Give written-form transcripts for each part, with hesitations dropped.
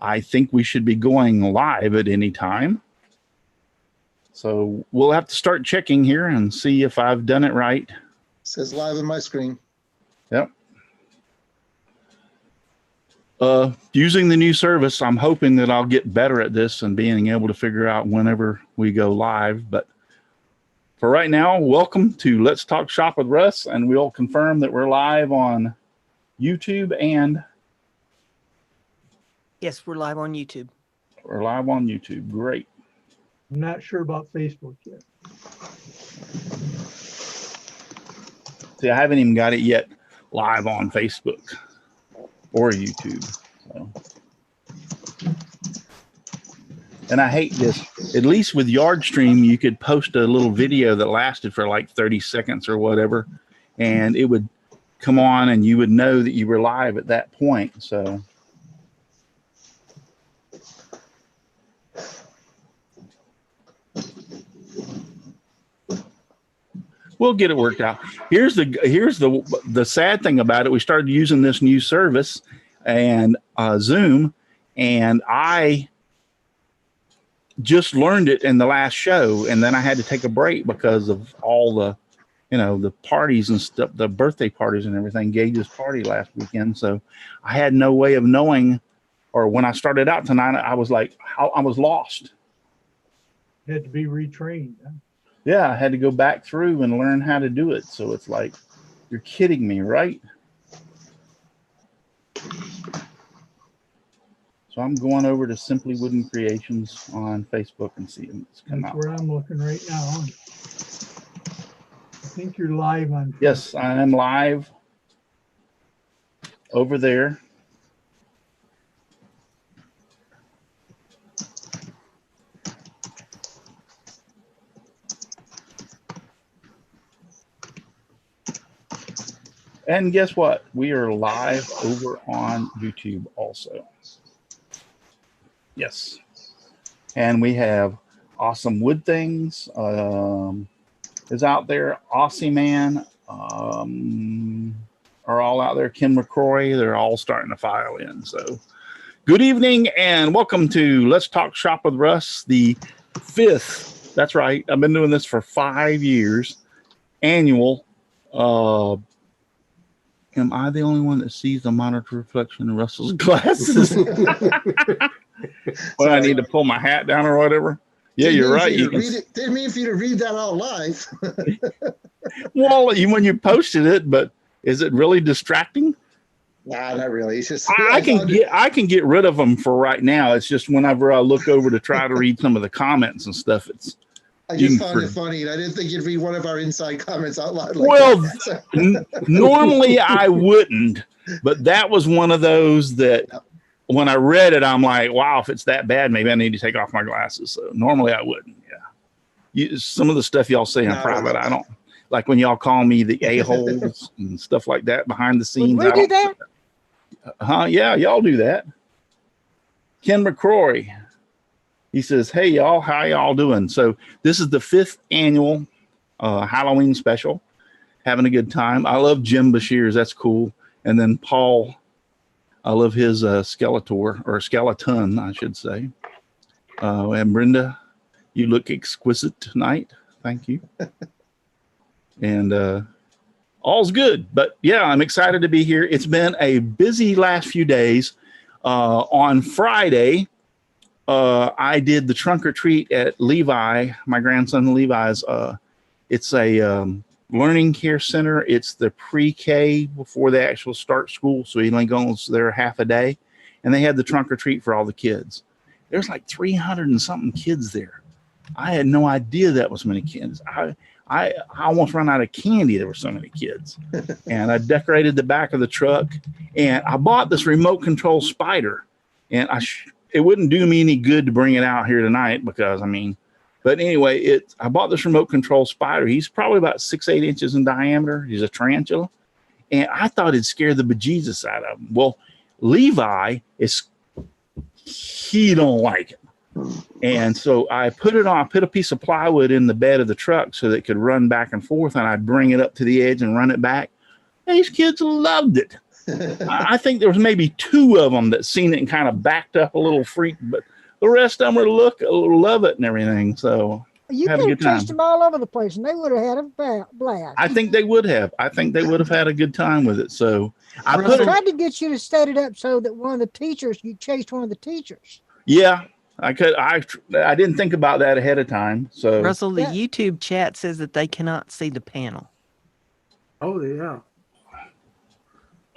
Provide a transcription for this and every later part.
I think we should be going live at any time. So we'll have to start checking here and see if I've done it right. Says live on my screen. Yep. Using the new service, I'm hoping that I'll get better at this and being able to figure out whenever we go live. But for right now, welcome to Let's Talk Shop with Russ, and we'll confirm that we're live on YouTube and... Yes, we're live on YouTube. We're live on YouTube. Great. I'm not sure about Facebook yet. See, I haven't even got it yet live on Facebook or YouTube. So. And I hate this. At least with Yardstream, you could post a little video that lasted for like 30 seconds or whatever, and it would come on and you would know that you were live at that point. So. We'll get it worked out. Here's the sad thing about it. We started using this new service and Zoom, and I just learned it in the last show, and then I had to take a break because of all the, the parties and stuff, the birthday parties and everything. Gage's party last weekend, so I had no way of knowing. Or when I started out tonight, I was like, I was lost. Had to be retrained. Huh? Yeah, I had to go back through and learn how to do it. So it's like, you're kidding me, right? So I'm going over to Simply Wooden Creations on Facebook and see it's come out. That's where I'm looking right now. I think you're live on Facebook. Yes, I am live over there. And guess what? We are live over on YouTube also. Yes. And we have Awesome Wood Things is out there. Aussie Man are all out there. Ken McCroy, they're all starting to file in. So good evening and welcome to Let's Talk Shop with Russ, the 5th. That's right. I've been doing this for 5 years. Annual am I the only one that sees the monitor reflection in Russell's glasses? Well, I need to pull my hat down or whatever. Yeah, you're right. You can... Didn't mean for you to read that out live. Well, when you posted it, but is it really distracting? Nah, not really. It's just I can get rid of them for right now. It's just whenever I look over to try to read some of the comments and stuff, I just found it funny, and I didn't think you'd read one of our inside comments out loud. Like well, normally I wouldn't, but that was one of those that when I read it, I'm like, wow, if it's that bad, maybe I need to take off my glasses. So normally I wouldn't. Yeah. Some of the stuff y'all say in private, I don't like when y'all call me the a-holes and stuff like that behind the scenes. We do that? Yeah, y'all do that. Ken McCroy. He says, hey, y'all, how y'all doing? So this is the 5th annual Halloween special. Having a good time. I love Jim Bashir's. That's cool. And then Paul, I love his Skeletor, or skeleton, I should say. And Brenda, you look exquisite tonight. Thank you. And all's good. But, yeah, I'm excited to be here. It's been a busy last few days. On Friday, I did the trunk or treat at Levi, my grandson Levi's. It's a learning care center. It's the pre-K before they actually start school. So he only goes there half a day. And they had the trunk or treat for all the kids. There's like 300 and something kids there. I had no idea that was so many kids. I almost ran out of candy. There were so many kids. And I decorated the back of the truck. And I bought this remote control spider. And it wouldn't do me any good to bring it out here tonight because, but anyway, I bought this remote control spider. He's probably about 6-8 inches in diameter. He's a tarantula. And I thought it'd scare the bejesus out of him. Well, Levi he don't like it. And so I put a piece of plywood in the bed of the truck so that it could run back and forth. And I'd bring it up to the edge and run it back. These kids loved it. I think there was maybe 2 of them that seen it and kind of backed up a little freak, but the rest of them were love it and everything. So You had a could good have time. chased them all over the place, and they would have had a blast. I think they would have. I think they would have had a good time with it. So I I tried to get you to set it up so that one of the teachers, you chased one of the teachers. Yeah, I could. I didn't think about that ahead of time. So Russell, the Yeah. YouTube chat says that they cannot see the panel. Oh yeah.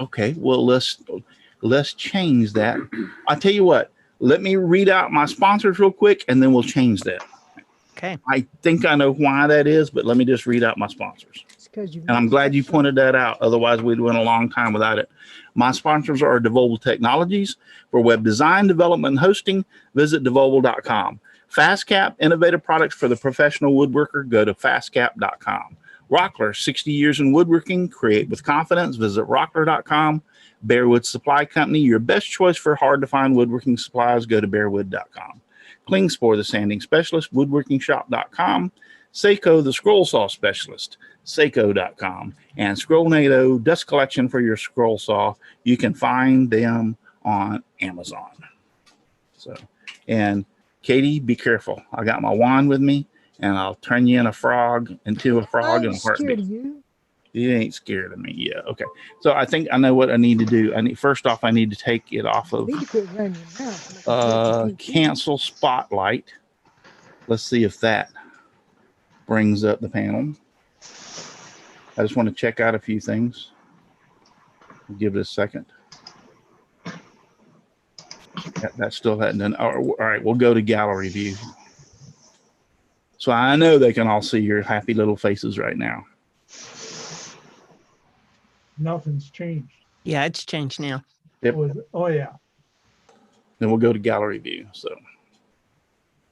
okay, well let's change that. I tell you what. Let me read out my sponsors real quick, and then we'll change that. Okay. I think I know why that is, but let me just read out my sponsors. It's because you. And I'm glad you pointed that out. Otherwise, we'd went a long time without it. My sponsors are Devobel Technologies. For web design, development, and hosting, visit devobel.com. FastCap, innovative products for the professional woodworker, go to fastcap.com. Rockler, 60 years in woodworking, create with confidence, visit rockler.com. Bearwood Supply Company, your best choice for hard-to-find woodworking supplies, go to bearwood.com. Klingspor, the sanding specialist, woodworkingshop.com. Seiko, the scroll saw specialist, seiko.com. And Scrollnado, dust collection for your scroll saw. You can find them on Amazon. So, and Katie, be careful. I got my wand with me, and I'll turn you into a frog in a I'm heartbeat. scared of you. You ain't scared of me. Yeah. Okay. So I think I know what I need to do. First off, I need to take it off of Need to quit running your mouth. cancel spotlight. Let's see if that brings up the panel. I just want to check out a few things. Give it a second. That still hadn't done. All right, we'll go to gallery view. So I know they can all see your happy little faces right now. Nothing's changed. Yeah, it's changed now. Yep. Oh, yeah. Then we'll go to gallery view. So,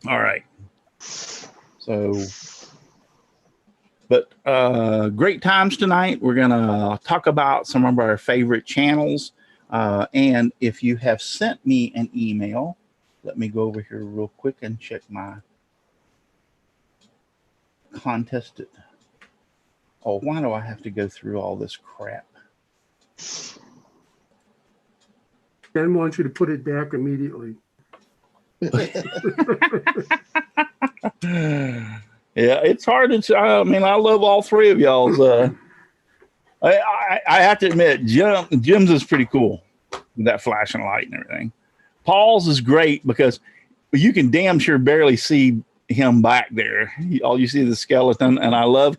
all right. So, but great times tonight. We're going to talk about some of our favorite channels. And if you have sent me an email, let me go over here real quick and check my contested. Oh, why do I have to go through all this crap? Ken wants you to put it back immediately. Yeah, it's hard to. I mean, I love all 3 of y'all's. I have to admit, Jim's is pretty cool with that flashing light and everything. Paul's is great because you can damn sure barely see him back there. All you see is the skeleton. And I love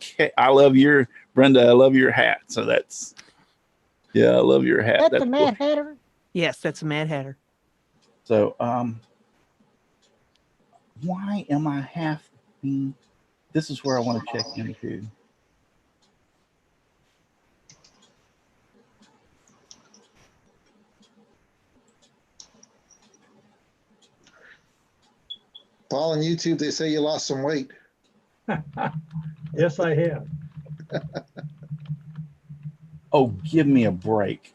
your Brenda. I love your hat. So that's. Yeah, I love your hat. That's the Mad Hatter. Yes, that's a Mad Hatter. So, why am I having? This is where I want to check into. Paul on YouTube, they say you lost some weight. Yes, I have. Oh, give me a break.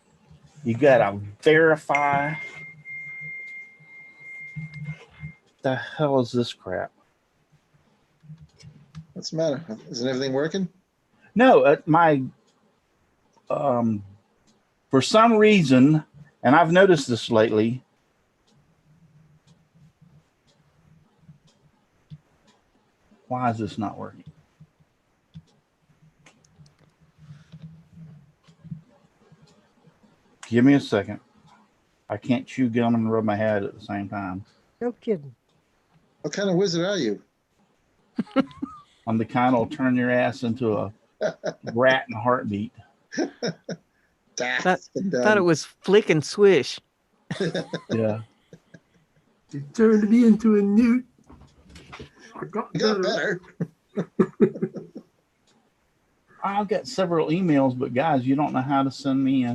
You gotta verify. The hell is this crap? What's the matter? Isn't everything working? No, for some reason, and I've noticed this lately. Why is this not working? Give me a second. I can't chew gum and rub my head at the same time. No kidding. What kind of wizard are you? I'm the kind that'll turn your ass into a rat in a heartbeat. Thought it was flick and swish. Yeah. You turned me into a newt. I got You got better. better. I've got several emails, but guys, you don't know how to send me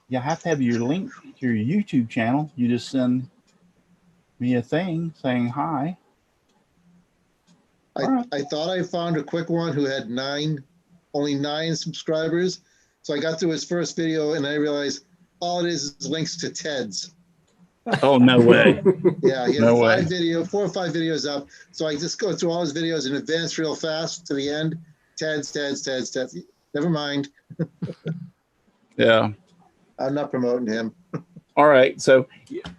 you have to have your link to your YouTube channel. You just send me a thing saying hi. I thought I found a quick one who had only 9 subscribers. So I got through his first video and I realized all it is links to TEDs. Oh, no way. Yeah, he has No 4 way. or 5 videos up. So I just go through all his videos in advance real fast to the end. Ted's. Never mind. Yeah. I'm not promoting him. All right. So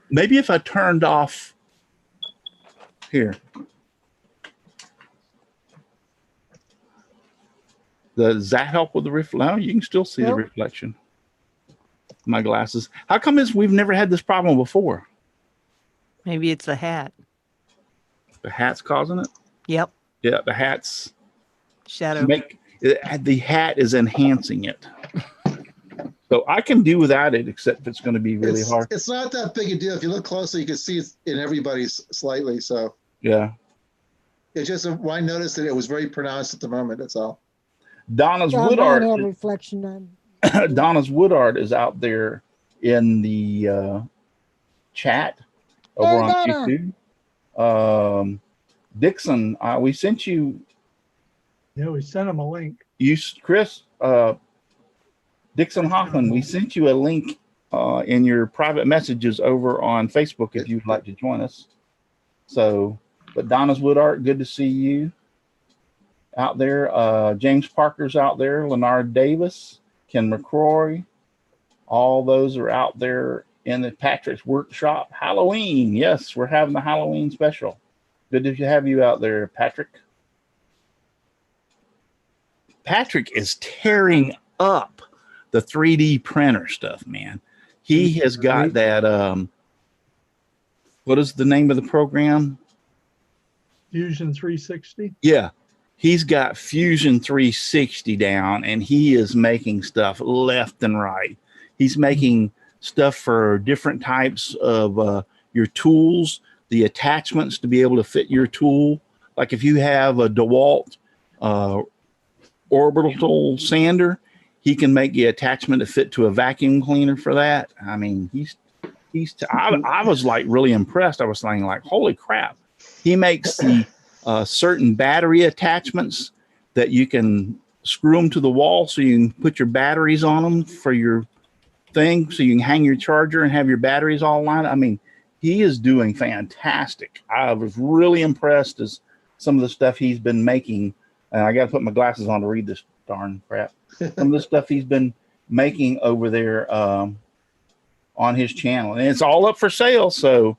maybe if I turned off here. Does that help with the reflection? No, you can still see the Nope. reflection. My glasses. How come we've never had this problem before? Maybe it's the hat. The hat's causing it? Yep. Yeah, the hat's Shadow. the hat is enhancing it. So I can do without it, except it's going to be really hard. It's not that big a deal. If you look closely, you can see it's in everybody's slightly. So Yeah. it's just I noticed that it was very pronounced at the moment. That's all. Donna's Yeah, wood mine art. had reflection on. Donna's wood art is out there in the chat over Hey, on Donna. YouTube. Dixon, we sent you, Yeah, we sent him a link. Chris, Dixon Hoffman, we sent you a link in your private messages over on Facebook if you'd like to join us. So, but Donna's wood art, good to see you out there. James Parker's out there, Leonard Davis, Ken McCrory, all those are out there in the Patrick's workshop. Halloween, yes, we're having the Halloween special. Good to have you out there, Patrick. Patrick is tearing up the 3D printer stuff, man. He has got that, what is the name of the program? Fusion 360. Yeah. He's got Fusion 360 down, and he is making stuff left and right. He's making stuff for different types of your tools, the attachments to be able to fit your tool. Like if you have a DeWalt orbital sander, he can make the attachment to fit to a vacuum cleaner for that. I mean, I was like really impressed. I was saying like, holy crap. He makes the certain battery attachments that you can screw them to the wall so you can put your batteries on them for your thing, so you can hang your charger and have your batteries all lined up. I mean, he is doing fantastic. I was really impressed as some of the stuff he's been making. And I got to put my glasses on to read this darn crap. Some of the stuff he's been making over there on his channel, and it's all up for sale. So,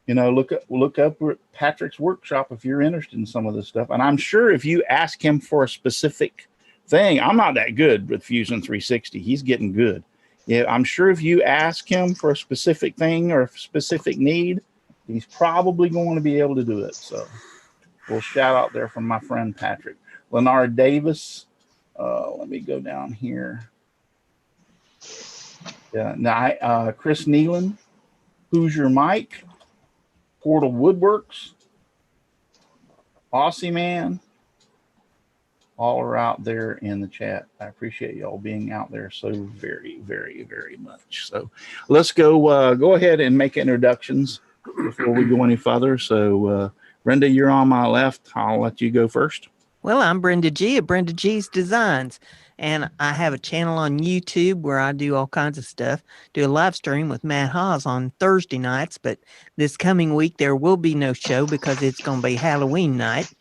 you know, look up at Patrick's workshop if you're interested in some of this stuff. And I'm sure if you ask him for a specific thing, I'm not that good with Fusion 360. He's getting good. Yeah, I'm sure if you ask him for a specific thing or a specific need, he's probably going to be able to do it. So, we'll shout out there from my friend Patrick. Leonard Davis. Let me go down here. Yeah, now Chris Nealon, Who's Your Mike, Portal Woodworks, Aussie Man, all are out there in the chat. I appreciate y'all being out there so very, very, very much. So let's go ahead and make introductions before we go any further. So Brenda, you're on my left. I'll let you go first. Well, I'm Brenda G of Brenda G's Designs, and I have a channel on YouTube where I do all kinds of stuff. Do a live stream with Matt Haas on Thursday nights, but this coming week there will be no show because it's going to be Halloween night,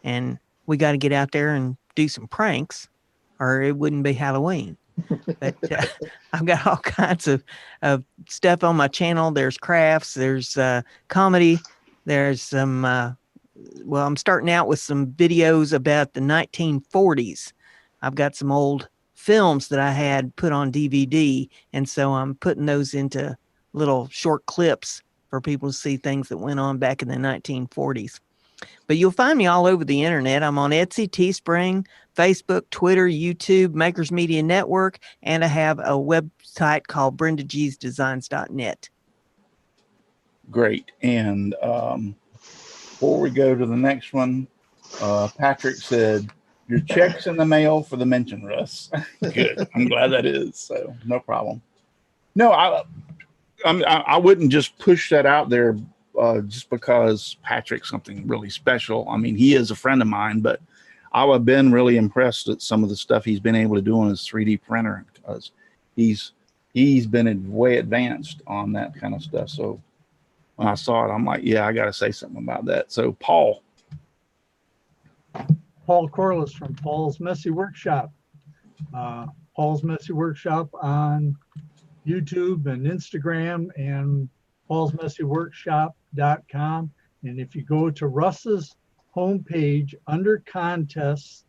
and we got to get out there and do some pranks, or it wouldn't be Halloween. But I've got all kinds of stuff on my channel. There's crafts, there's comedy, there's some... well, I'm starting out with some videos about the 1940s. I've got some old films that I had put on DVD, and so I'm putting those into little short clips for people to see things that went on back in the 1940s. But you'll find me all over the internet. I'm on Etsy, Teespring, Facebook, Twitter, YouTube, Makers Media Network, and I have a website called BrendaG'sDesigns.net. Great. And before we go to the next one, Patrick said, your check's in the mail for the mention, Russ. Good. I'm glad that is. So no problem. No, I wouldn't just push that out there just because Patrick's something really special. I mean, he is a friend of mine, but I've been really impressed at some of the stuff he's been able to do on his 3D printer because he's been way advanced on that kind of stuff. So when I saw it, I'm like, yeah, I got to say something about that. So Paul. Paul Corliss from Paul's Messy Workshop. Paul's Messy Workshop on YouTube and Instagram, and paulsmessyworkshop.com. And if you go to Russ's homepage under contests,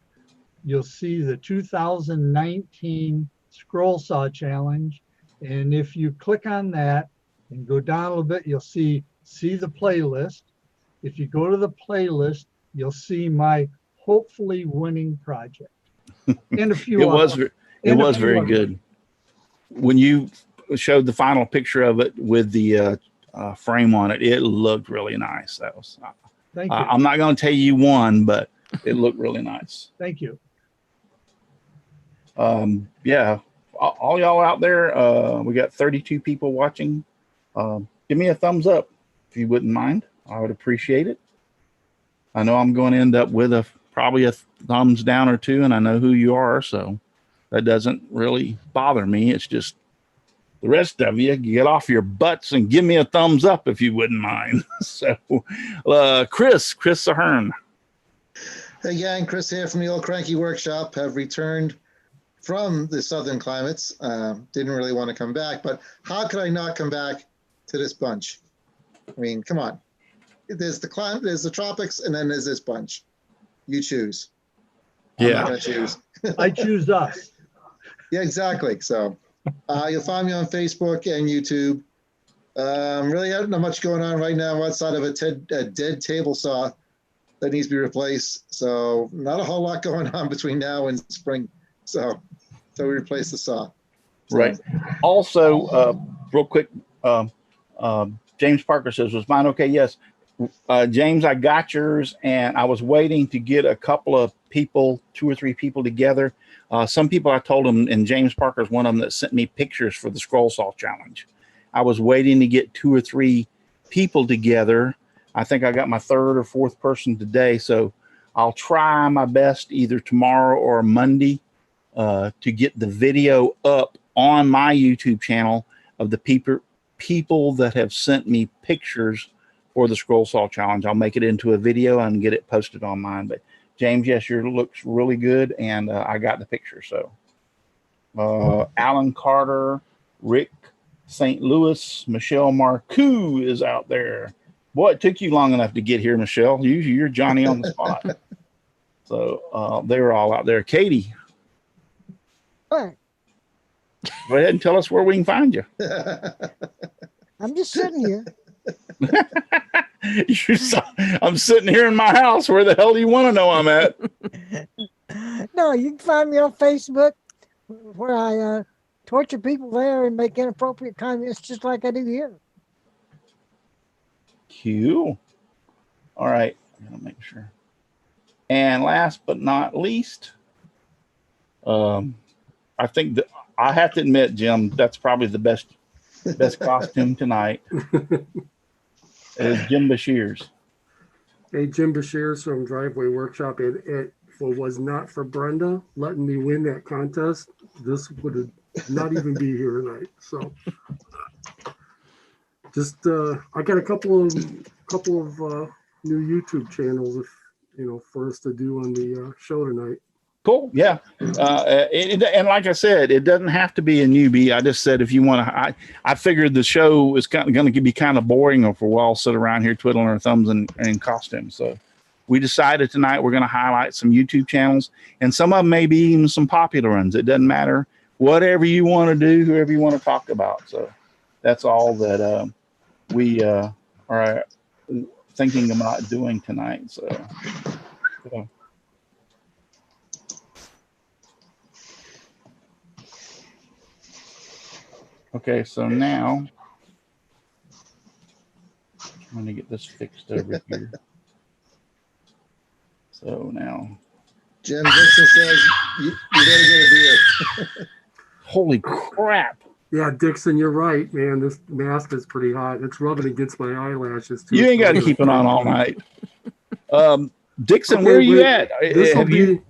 you'll see the 2019 Scroll Saw Challenge. And if you click on that and go down a little bit, you'll see the playlist. If you go to the playlist, you'll see my hopefully winning project. And a few It was others. it was very good. When you showed the final picture of it with the frame on it, it looked really nice. That was. Thank you. I'm not going to tell you won, but it looked really nice. Thank you. Yeah, all y'all out there, we got 32 people watching. Give me a thumbs up if you wouldn't mind. I would appreciate it. I know I'm going to end up with probably a thumbs down or two, and I know who you are, so that doesn't really bother me. It's just the rest of you get off your butts and give me a thumbs up if you wouldn't mind. So, Chris Ahern. Hey gang, Chris here from the Old Cranky Workshop. Have returned from the southern climates. Didn't really want to come back, but how could I not come back to this bunch? I mean, come on. There's the tropics, and then there's this bunch. You choose. I'm not gonna choose. I choose us. Yeah, exactly. So you'll find me on Facebook and YouTube. Really not much going on right now outside of a dead table saw that needs to be replaced. So not a whole lot going on between now and spring. So we replace the saw. So, Right. Also, real quick, James Parker says, was mine okay? Yes. James, I got yours, and I was waiting to get a couple of people, 2 or 3 people together. Some people I told them, and James Parker is one of them that sent me pictures for the Scroll Saw Challenge. I was waiting to get 2 or 3 people together. I think I got my 3rd or 4th person today, so I'll try my best either tomorrow or Monday to get the video up on my YouTube channel of the people that have sent me pictures for the Scroll Saw Challenge. I'll make it into a video and get it posted on mine. But James, yes, yours looks really good, and I got the picture. So Alan Carter, Rick St. Louis, Michelle Marcoux is out there. Boy, it took you long enough to get here, Michelle. You're Johnny on the spot. So they were all out there. Katie, What? go ahead and tell us where we can find you. I'm just sitting here. I'm sitting here in my house. Where the hell do you want to know I'm at? No, you can find me on Facebook where I torture people there and make inappropriate comments just like I do here. Cool. All right. I'm going to make sure. And last but not least, I think that I have to admit, Jim, that's probably the best costume tonight. Is Jim Bashir's. Hey, Jim Bashir's from Driveway Workshop. If it was not for Brenda letting me win that contest, this would have not even be here tonight. So just I got a couple of new YouTube channels for us to do on the show tonight. Cool. Yeah. And like I said, it doesn't have to be a newbie. I just said, if you want to, I figured the show is going to be kind of boring if we're all sit around here twiddling our thumbs in costumes. So we decided tonight we're going to highlight some YouTube channels, and some of them may be even some popular ones. It doesn't matter. Whatever you want to do, whoever you want to talk about. So that's all that we are thinking about doing tonight. So, yeah. Okay, so now I'm going to get this fixed over here. So now, Jim Dixon says you better get a beer. holy crap! Yeah, Dixon, you're right, man. This mask is pretty hot. It's rubbing against my eyelashes too. You ain't got to keep it on all night. Dixon, Okay, where are you at? This will be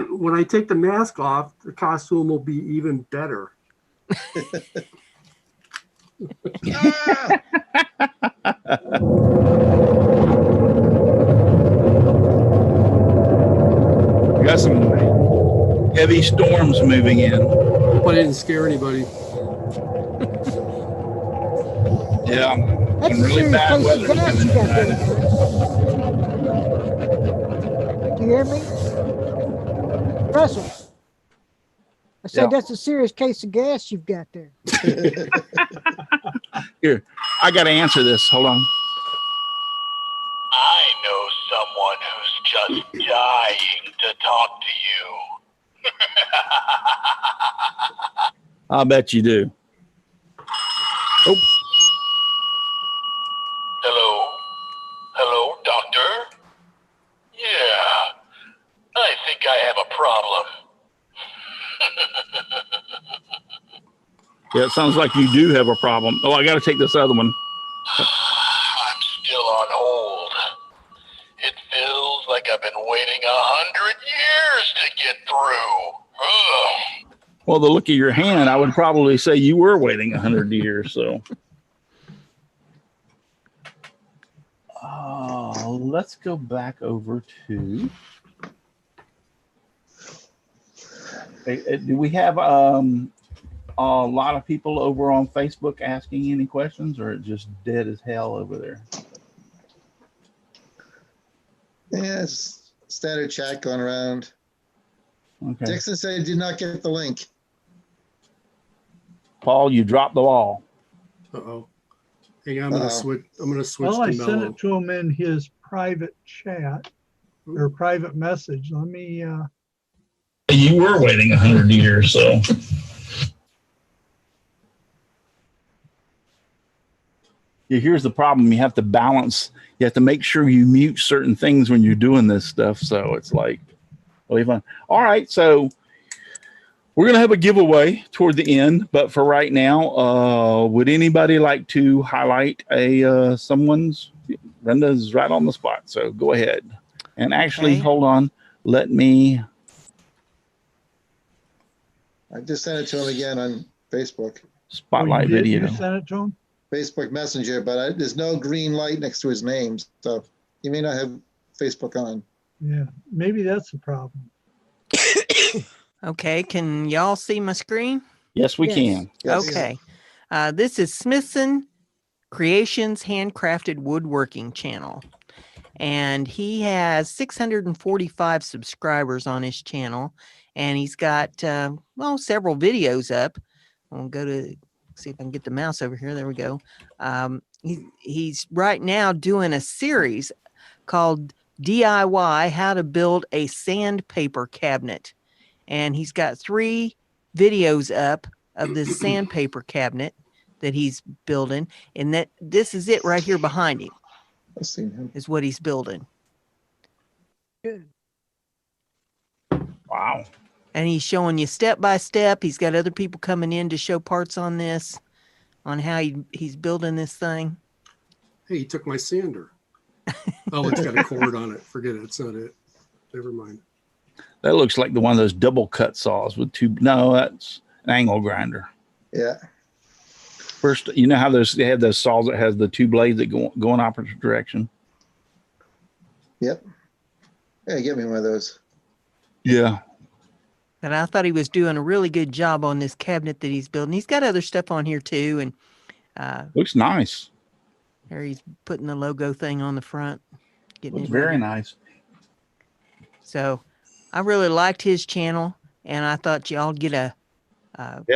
when I take the mask off. The costume will be even better. Heavy storms moving in. Hope I didn't scare anybody. Yeah. That's Some a really serious bad case of weather's gas coming you got there, tonight. Chris. You hear me? Russell, I said Yeah. that's a serious case of gas you've got there. Here, I got to answer this. Hold on. I know someone who's just dying to talk to you. I bet you do. Oh, Hello? Hello, doctor? Yeah, I think I have a problem. yeah, it sounds like you do have a problem. Oh, I got to take this other one. I'm still on hold. It feels like I've been waiting 100 years to get through. Ugh. Well, the look of your hand, I would probably say you were waiting 100 years. So, let's go back over to. Do we have a lot of people over on Facebook asking any questions, or it just dead as hell over there? Yeah, it's standard chat going around. Okay, Dixon said he did not get the link. Paul, you dropped the ball. Uh-oh. Hang on, I'm gonna switch. I'm gonna switch Well, I to sent mellow. it to him in his private chat or private message. Let me, You were waiting 100 years, so. Yeah, here's the problem. You have to balance. You have to make sure you mute certain things when you're doing this stuff. So it's like, really fun. All right, so we're gonna have a giveaway toward the end, but for right now, would anybody like to highlight a someone's? Brenda's right on the spot, so go ahead. And actually, Okay. hold on. Let me. I just sent it to him again on Facebook, Spotlight oh, you did? video. You sent it to him? Facebook Messenger, but there's no green light next to his name, so he may not have Facebook on. Yeah, maybe that's the problem. Okay, can y'all see my screen? Yes, we Yes. can. Yes. Okay. This is Smithson Creations Handcrafted Woodworking channel. And he has 645 subscribers on his channel. And he's got, several videos up. I'll go to see if I can get the mouse over here. There we go. He's right now doing a series called DIY How to Build a Sandpaper Cabinet. And he's got 3 videos up of this sandpaper cabinet that he's building. And that this is it right here behind him I've seen him. is what he's building. Good. Wow. And he's showing you step by step. He's got other people coming in to show parts on this, on how he's building this thing. Hey, he took my sander. Oh, it's got a cord on it. Forget it. It's not it. Never mind. That looks like the one of those double cut saws with 2. No, that's an angle grinder. Yeah. First, you know how they have those saws that has the 2 blades that go in opposite direction. Yep. Hey, get me one of those. Yeah. And I thought he was doing a really good job on this cabinet that he's building. He's got other stuff on here too. And Looks nice. there he's putting the logo thing on the front. Getting Looks it very ready. nice. So I really liked his channel, and I thought y'all get a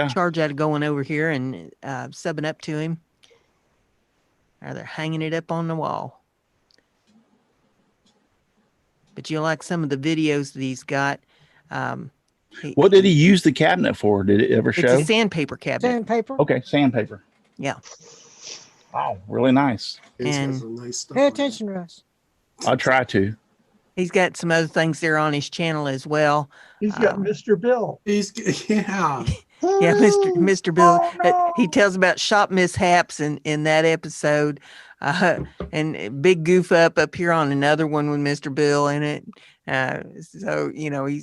charge out of going over here and subbing up to him. Or they're hanging it up on the wall. But you'll like some of the videos that he's got. What did he use the cabinet for? Did it ever It's show? a sandpaper cabinet. Sandpaper. Okay, sandpaper. Yeah. Wow, really nice. He's got And- some nice stuff. Pay on it. attention, Russ. I'll try to. He's got some other things there on his channel as well. He's got Mr. Bill. He's yeah. Yeah, Mr. Bill. He tells about shop mishaps in that episode, and big goof up here on another one with Mr. Bill in it. So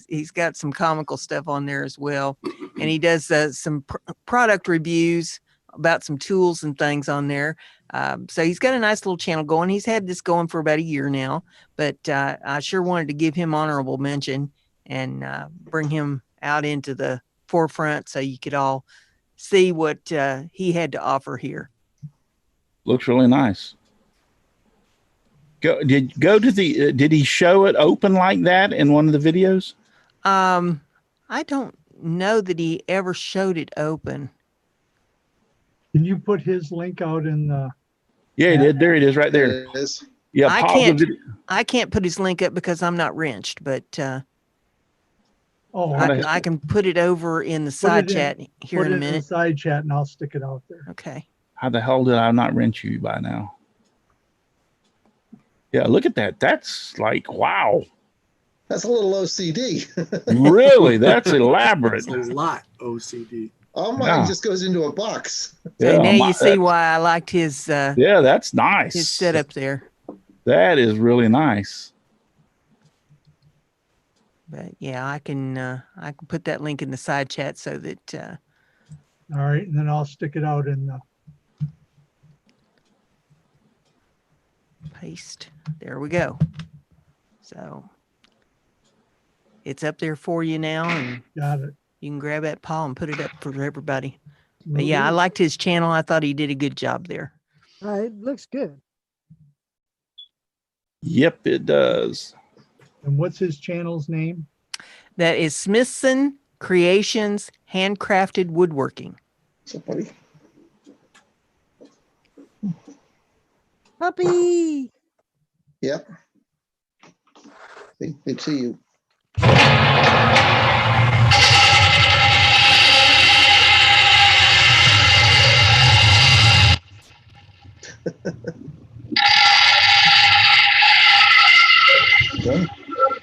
he's got some comical stuff on there as well, and he does some product reviews about some tools and things on there. So he's got a nice little channel going. He's had this going for about a year now, but I sure wanted to give him honorable mention and bring him out into the forefront so you could all see what he had to offer here. Looks really nice. Did he show it open like that in one of the videos? I don't know that he ever showed it open. Can you put his link out in the? Yeah, he did. There it is, right there. There it is. Yeah, I can't put his link up because I'm not wrenched, but Oh, I can put it over in the side chat here in a Put it in the minute. side chat, and I'll stick it out there. Okay. How the hell did I not wrench you by now? Yeah, look at that. That's like, wow. That's a little OCD. Really? That's elaborate. It's a lot OCD. All mine Yeah. just goes into a box. So Yeah, now you see why I liked his yeah, that's nice. his setup there. That is really nice. But yeah, I can put that link in the side chat so that All right, and then I'll stick it out in the. paste. There we go. So it's up there for you now, and Got it. you can grab that, Paul, and put it up for everybody. But yeah, I liked his channel. I thought he did a good job there. It looks good. Yep, it does. And what's his channel's name? That is Smithson Creations Handcrafted Woodworking. So, buddy. Puppy. Yep. They see you. Done?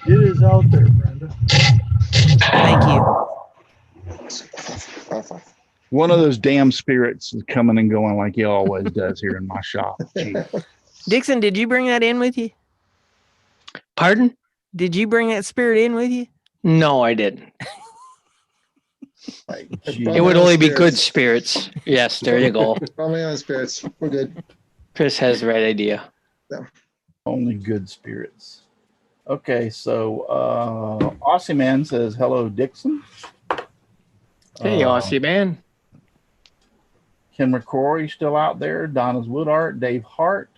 It is out there, Brenda. Thank you. One of those damn spirits is coming and going like he always does here in my shop. Gee. Dixon, did you bring that in with you? Pardon? Did you bring that spirit in with you? No, I didn't. Gee. It would only be good spirits. Yes, there you go. Probably on spirits. We're good. Chris has the right idea. Only good spirits. Okay, so Aussie Man says hello, Dixon. Hey, Aussie man. Ken McCrory still out there. Donna's Wood Art. Dave Hart.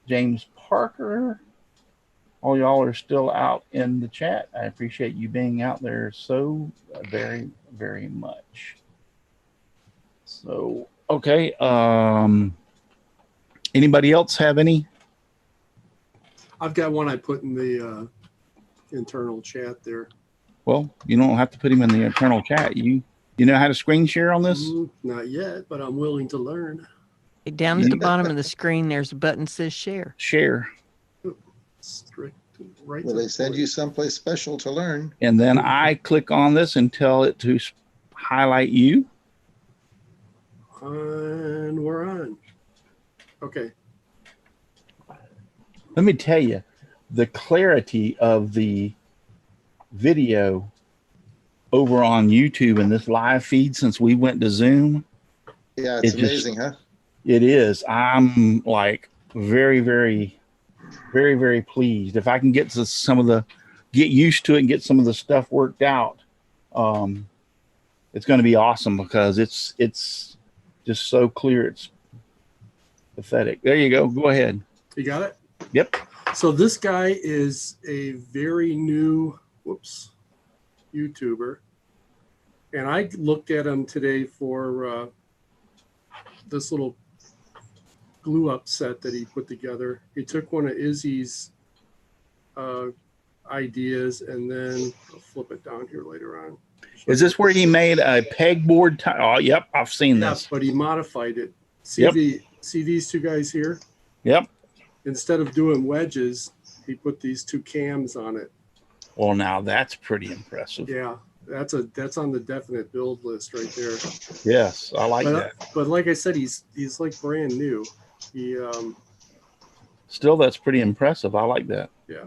James Parker. All y'all are still out in the chat. I appreciate you being out there so very, very much. So, okay. Anybody else have any? I've got one I put in the internal chat there. Well, you don't have to put him in the internal chat. You know how to screen share on this? Not yet, but I'm willing to learn. Down at the bottom of the screen, there's a button that says share. Share. Straight right. Will they send you someplace special to learn? And then I click on this and tell it to highlight you. And we're on. Okay. Let me tell you, the clarity of the video over on YouTube and this live feed since we went to Zoom. Yeah, it's It just- amazing, huh? It is. I'm like very, very, very, very pleased. If I can get to get used to it and get some of the stuff worked out, it's going to be awesome because it's just so clear. It's pathetic. There you go. Go ahead. You got it? Yep. So this guy is a very new, YouTuber. And I looked at him today for this little glue up set that he put together. He took one of Izzy's ideas and then I'll flip it down here later on. Is this where he made a pegboard tie? Oh, yep. I've seen Yes, this. but he modified it. See Yep. see these two guys here? Yep. Instead of doing wedges, he put these two cams on it. Well, now that's pretty impressive. Yeah, that's on the definite build list right there. Yes, I like that. But like I said, he's like brand new. He Still, that's pretty impressive. I like that. yeah.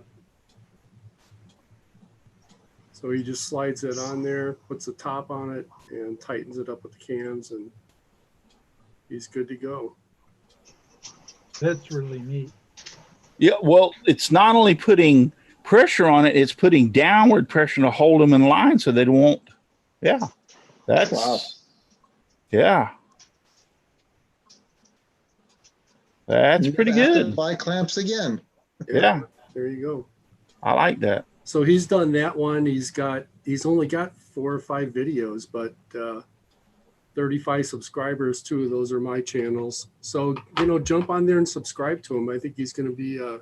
So he just slides it on there, puts the top on it, and tightens it up with the cams, and he's good to go. That's really neat. Yeah, well, it's not only putting pressure on it, it's putting downward pressure to hold them in line so they won't. Yeah, that's Wow. Yeah, that's pretty Never have to good. buy clamps again. Yeah, There you go. I like that. So he's done that one. He's only got 4 or 5 videos, but 35 subscribers. 2 of those are my channels. So, jump on there and subscribe to him. I think he's going to be a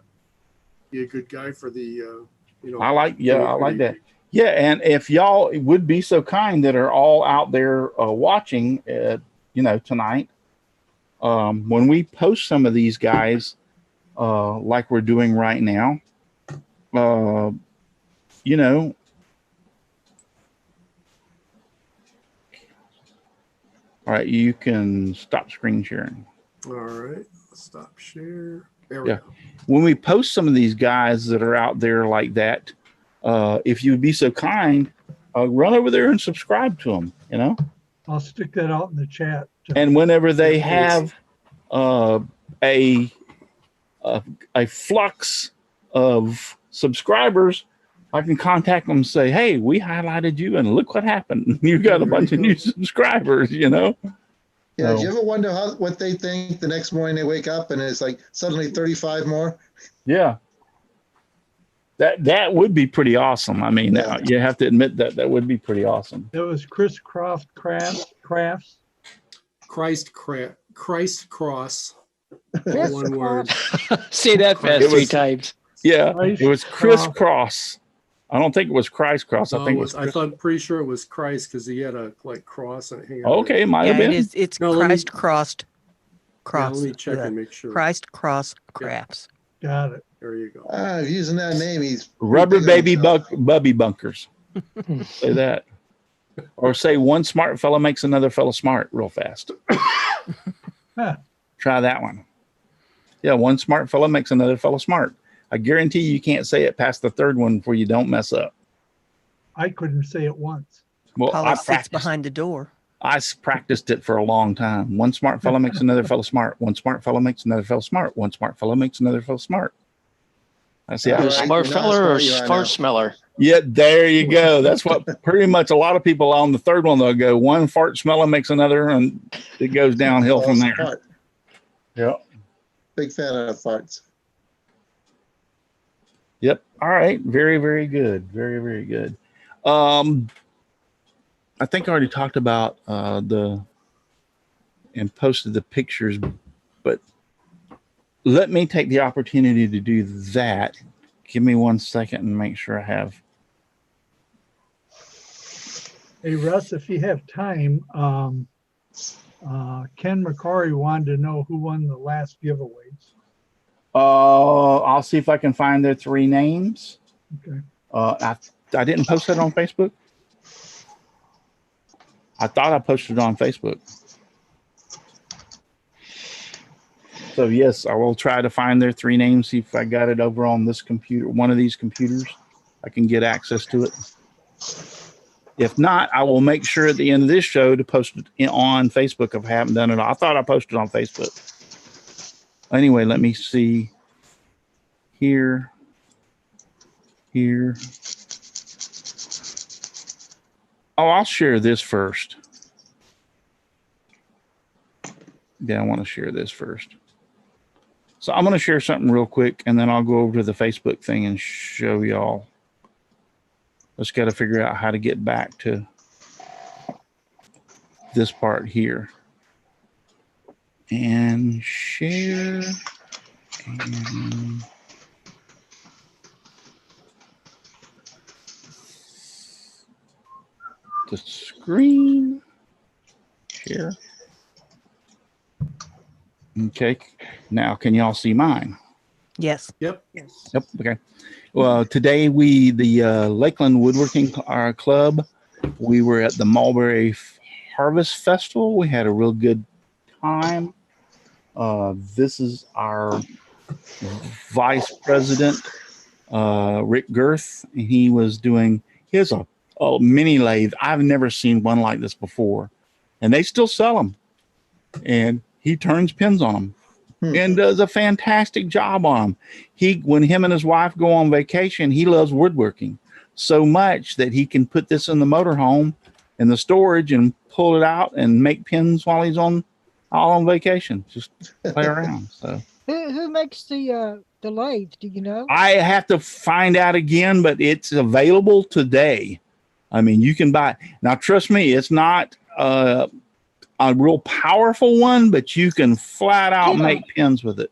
good guy for the, I like that. Yeah, and if y'all would be so kind that are all out there watching, tonight, when we post some of these guys, like we're doing right now, all right, you can stop screen sharing. All right, stop share. There we go. When we post some of these guys that are out there like that, if you would be so kind, run over there and subscribe to them, I'll stick that out in the chat. And whenever they have a flux of subscribers, I can contact them and say, hey, we highlighted you and look what happened. You got a bunch of new subscribers, Yeah. Do you ever wonder what they think the next morning they wake up and it's like suddenly 35 more? Yeah. That would be pretty awesome. I mean, you have to admit that would be pretty awesome. That was Chris Crafts. Christ Cross. Chris One word. Say that fast 3 times. Yeah, Christ it was crisscross. I don't think it was Christ cross. I think it was. I thought pretty sure it was Christ because he had a cross and hang on. Okay, it might Yeah, have been. it's No, Christ crossed cross. Let me check and make sure. Christ cross crafts. Got it. There you go. Using that name, he's Rubber big on baby himself. bubby bunkers. Say that. Or say one smart fella makes another fella smart real fast. Huh. Try that one. Yeah, one smart fella makes another fella smart. I guarantee you can't say it past the 3rd one before you don't mess up. I couldn't say it once. Well, Paula sits behind the door. I practiced it for a long time. One smart fella makes another fella smart. One smart fella makes another fella smart. One smart fella makes another fella smart. That's it. All You a right, smart you know how feller or smart you are fart now. smeller? Yeah, there you go. That's what pretty much a lot of people on the 3rd one, they'll go, one fart smeller makes another, and it goes downhill from there. Fart. Yeah. Big fan of farts. Yep. All right. Very, very good. Very, very good. I think I already talked about and posted the pictures, but let me take the opportunity to do that. Give me 1 second and make sure I have. Hey, Russ, if you have time, Ken McCrory wanted to know who won the last giveaways. I'll see if I can find their 3 names. Okay. I didn't post that on Facebook. I thought I posted it on Facebook. So yes, I will try to find their 3 names. See if I got it over on this computer, one of these computers. I can get access to it. If not, I will make sure at the end of this show to post it on Facebook if I haven't done it. I thought I posted on Facebook. Anyway, let me see here. Oh, I'll share this first. Yeah, I want to share this first. So I'm going to share something real quick, and then I'll go over to the Facebook thing and show y'all. Just got to figure out how to get back to this part here. And share. And the screen. Share. Okay. Now, can y'all see mine? Yes. Yep. Yep. Okay. Well, today the Lakeland Woodworking Club, we were at the Mulberry Harvest Festival. We had a real good time. This is our vice president, Rick Girth. And he has a mini lathe. I've never seen one like this before, and they still sell them. And he turns pins on them. and does a fantastic job on them. When him and his wife go on vacation, he loves woodworking so much that he can put this in the motorhome in the storage and pull it out and make pins while he's all on vacation. Just play around. So Who makes the lathe? Do you know? I have to find out again, but it's available today. I mean, you can buy. Now, trust me, it's not a real powerful one, but you can flat out make pins with it.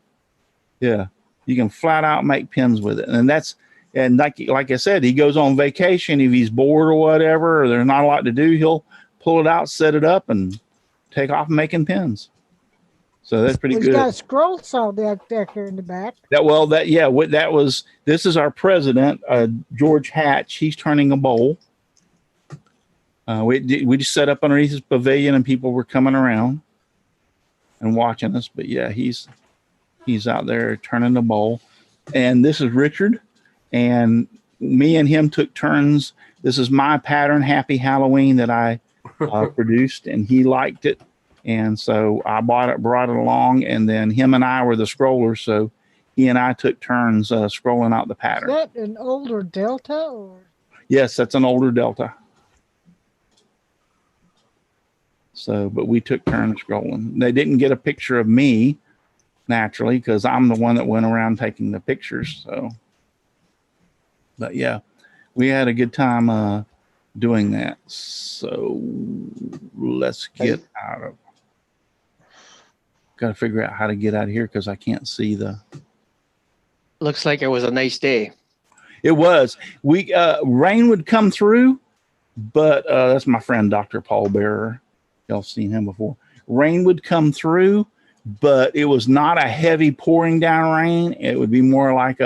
Yeah, you can flat out make pins with it, and like I said, he goes on vacation. If he's bored or whatever, or there's not a lot to do, he'll pull it out, set it up, and take off making pins. So that's pretty good. He's got a scroll saw back there in the back. This is our president, George Hatch. He's turning a bowl. We just set up underneath his pavilion, and people were coming around and watching us. But yeah, he's out there turning the bowl. And this is Richard, and me and him took turns. This is my pattern, Happy Halloween, that I produced, and he liked it. And so I brought it along, and then him and I were the scrollers. So he and I took turns scrolling out the pattern. Is that an older Delta? Or? Yes, that's an older Delta. So, but we took turns scrolling. They didn't get a picture of me, naturally, because I'm the one that went around taking the pictures. So, but yeah, we had a good time doing that. So let's get out of. Got to figure out how to get out of here because I can't see the. Looks like it was a nice day. It was. Rain would come through, but that's my friend Dr. Paul Bearer. Y'all seen him before. Rain would come through, but it was not a heavy pouring down rain. It would be more like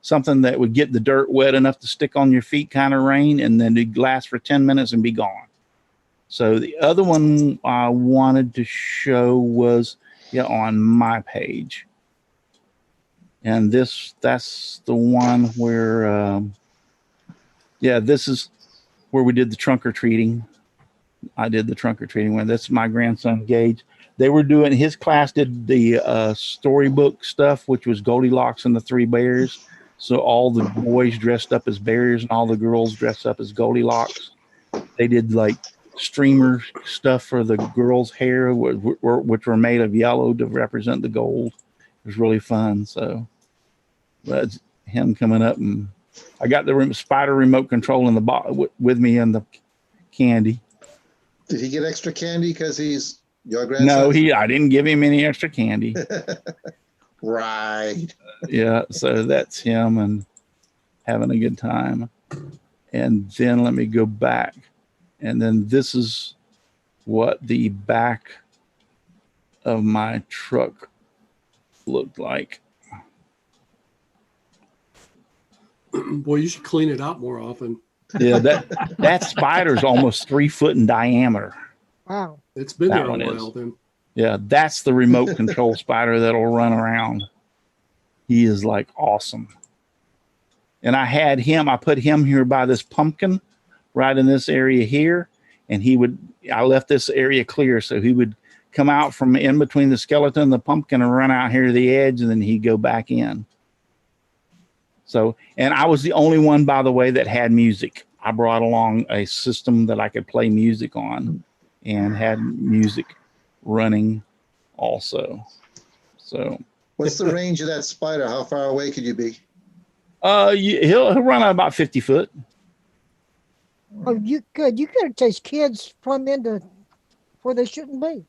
something that would get the dirt wet enough to stick on your feet kind of rain, and then it'd last for 10 minutes and be gone. So the other one I wanted to show was on my page. And that's the one where, this is where we did the trunk or treating. I did the trunk or treating one. That's my grandson, Gage. They were doing, his class did the storybook stuff, which was Goldilocks and the Three Bears. So all the boys dressed up as bears and all the girls dressed up as Goldilocks. They did like streamer stuff for the girls' hair, which were made of yellow to represent the gold. It was really fun. So that's him coming up, and I got the spider remote control in the bottle with me and the candy. Did he get extra candy because he's your grandson? No, I didn't give him any extra candy. Right. Yeah, so that's him and having a good time. And then let me go back. And then this is what the back of my truck looked like. Boy, you should clean it out more often. Yeah, that spider's almost 3 foot in diameter. Wow. It's been there a one while is. then. Yeah, that's the remote control spider that'll run around. He is like awesome. And I put him here by this pumpkin right in this area here. And I left this area clear. So he would come out from in between the skeleton and the pumpkin and run out here to the edge, and then he'd go back in. So, and I was the only one, by the way, that had music. I brought along a system that I could play music on and had music running also. So what's the range of that spider? How far away could you be? He'll run at about 50 foot. Oh, you could chase kids from into where they shouldn't be.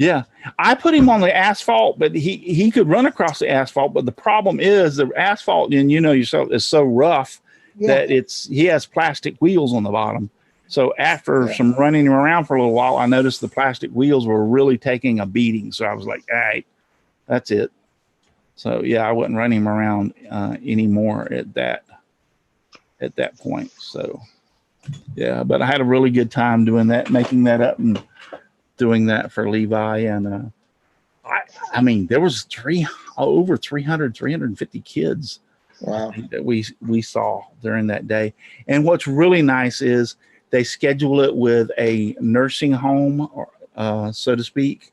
Yeah, I put him on the asphalt, but he could run across the asphalt. But the problem is the asphalt, and yourself, is so rough that he has plastic wheels on the bottom. So after some running around for a little while, I noticed the plastic wheels were really taking a beating. So I was like, all right, that's it. So I wouldn't run him around anymore at that point. So but I had a really good time doing that, making that up and doing that for Levi. And I mean, there was over 350 kids. Wow. That we saw during that day. And what's really nice is they schedule it with a nursing home, so to speak,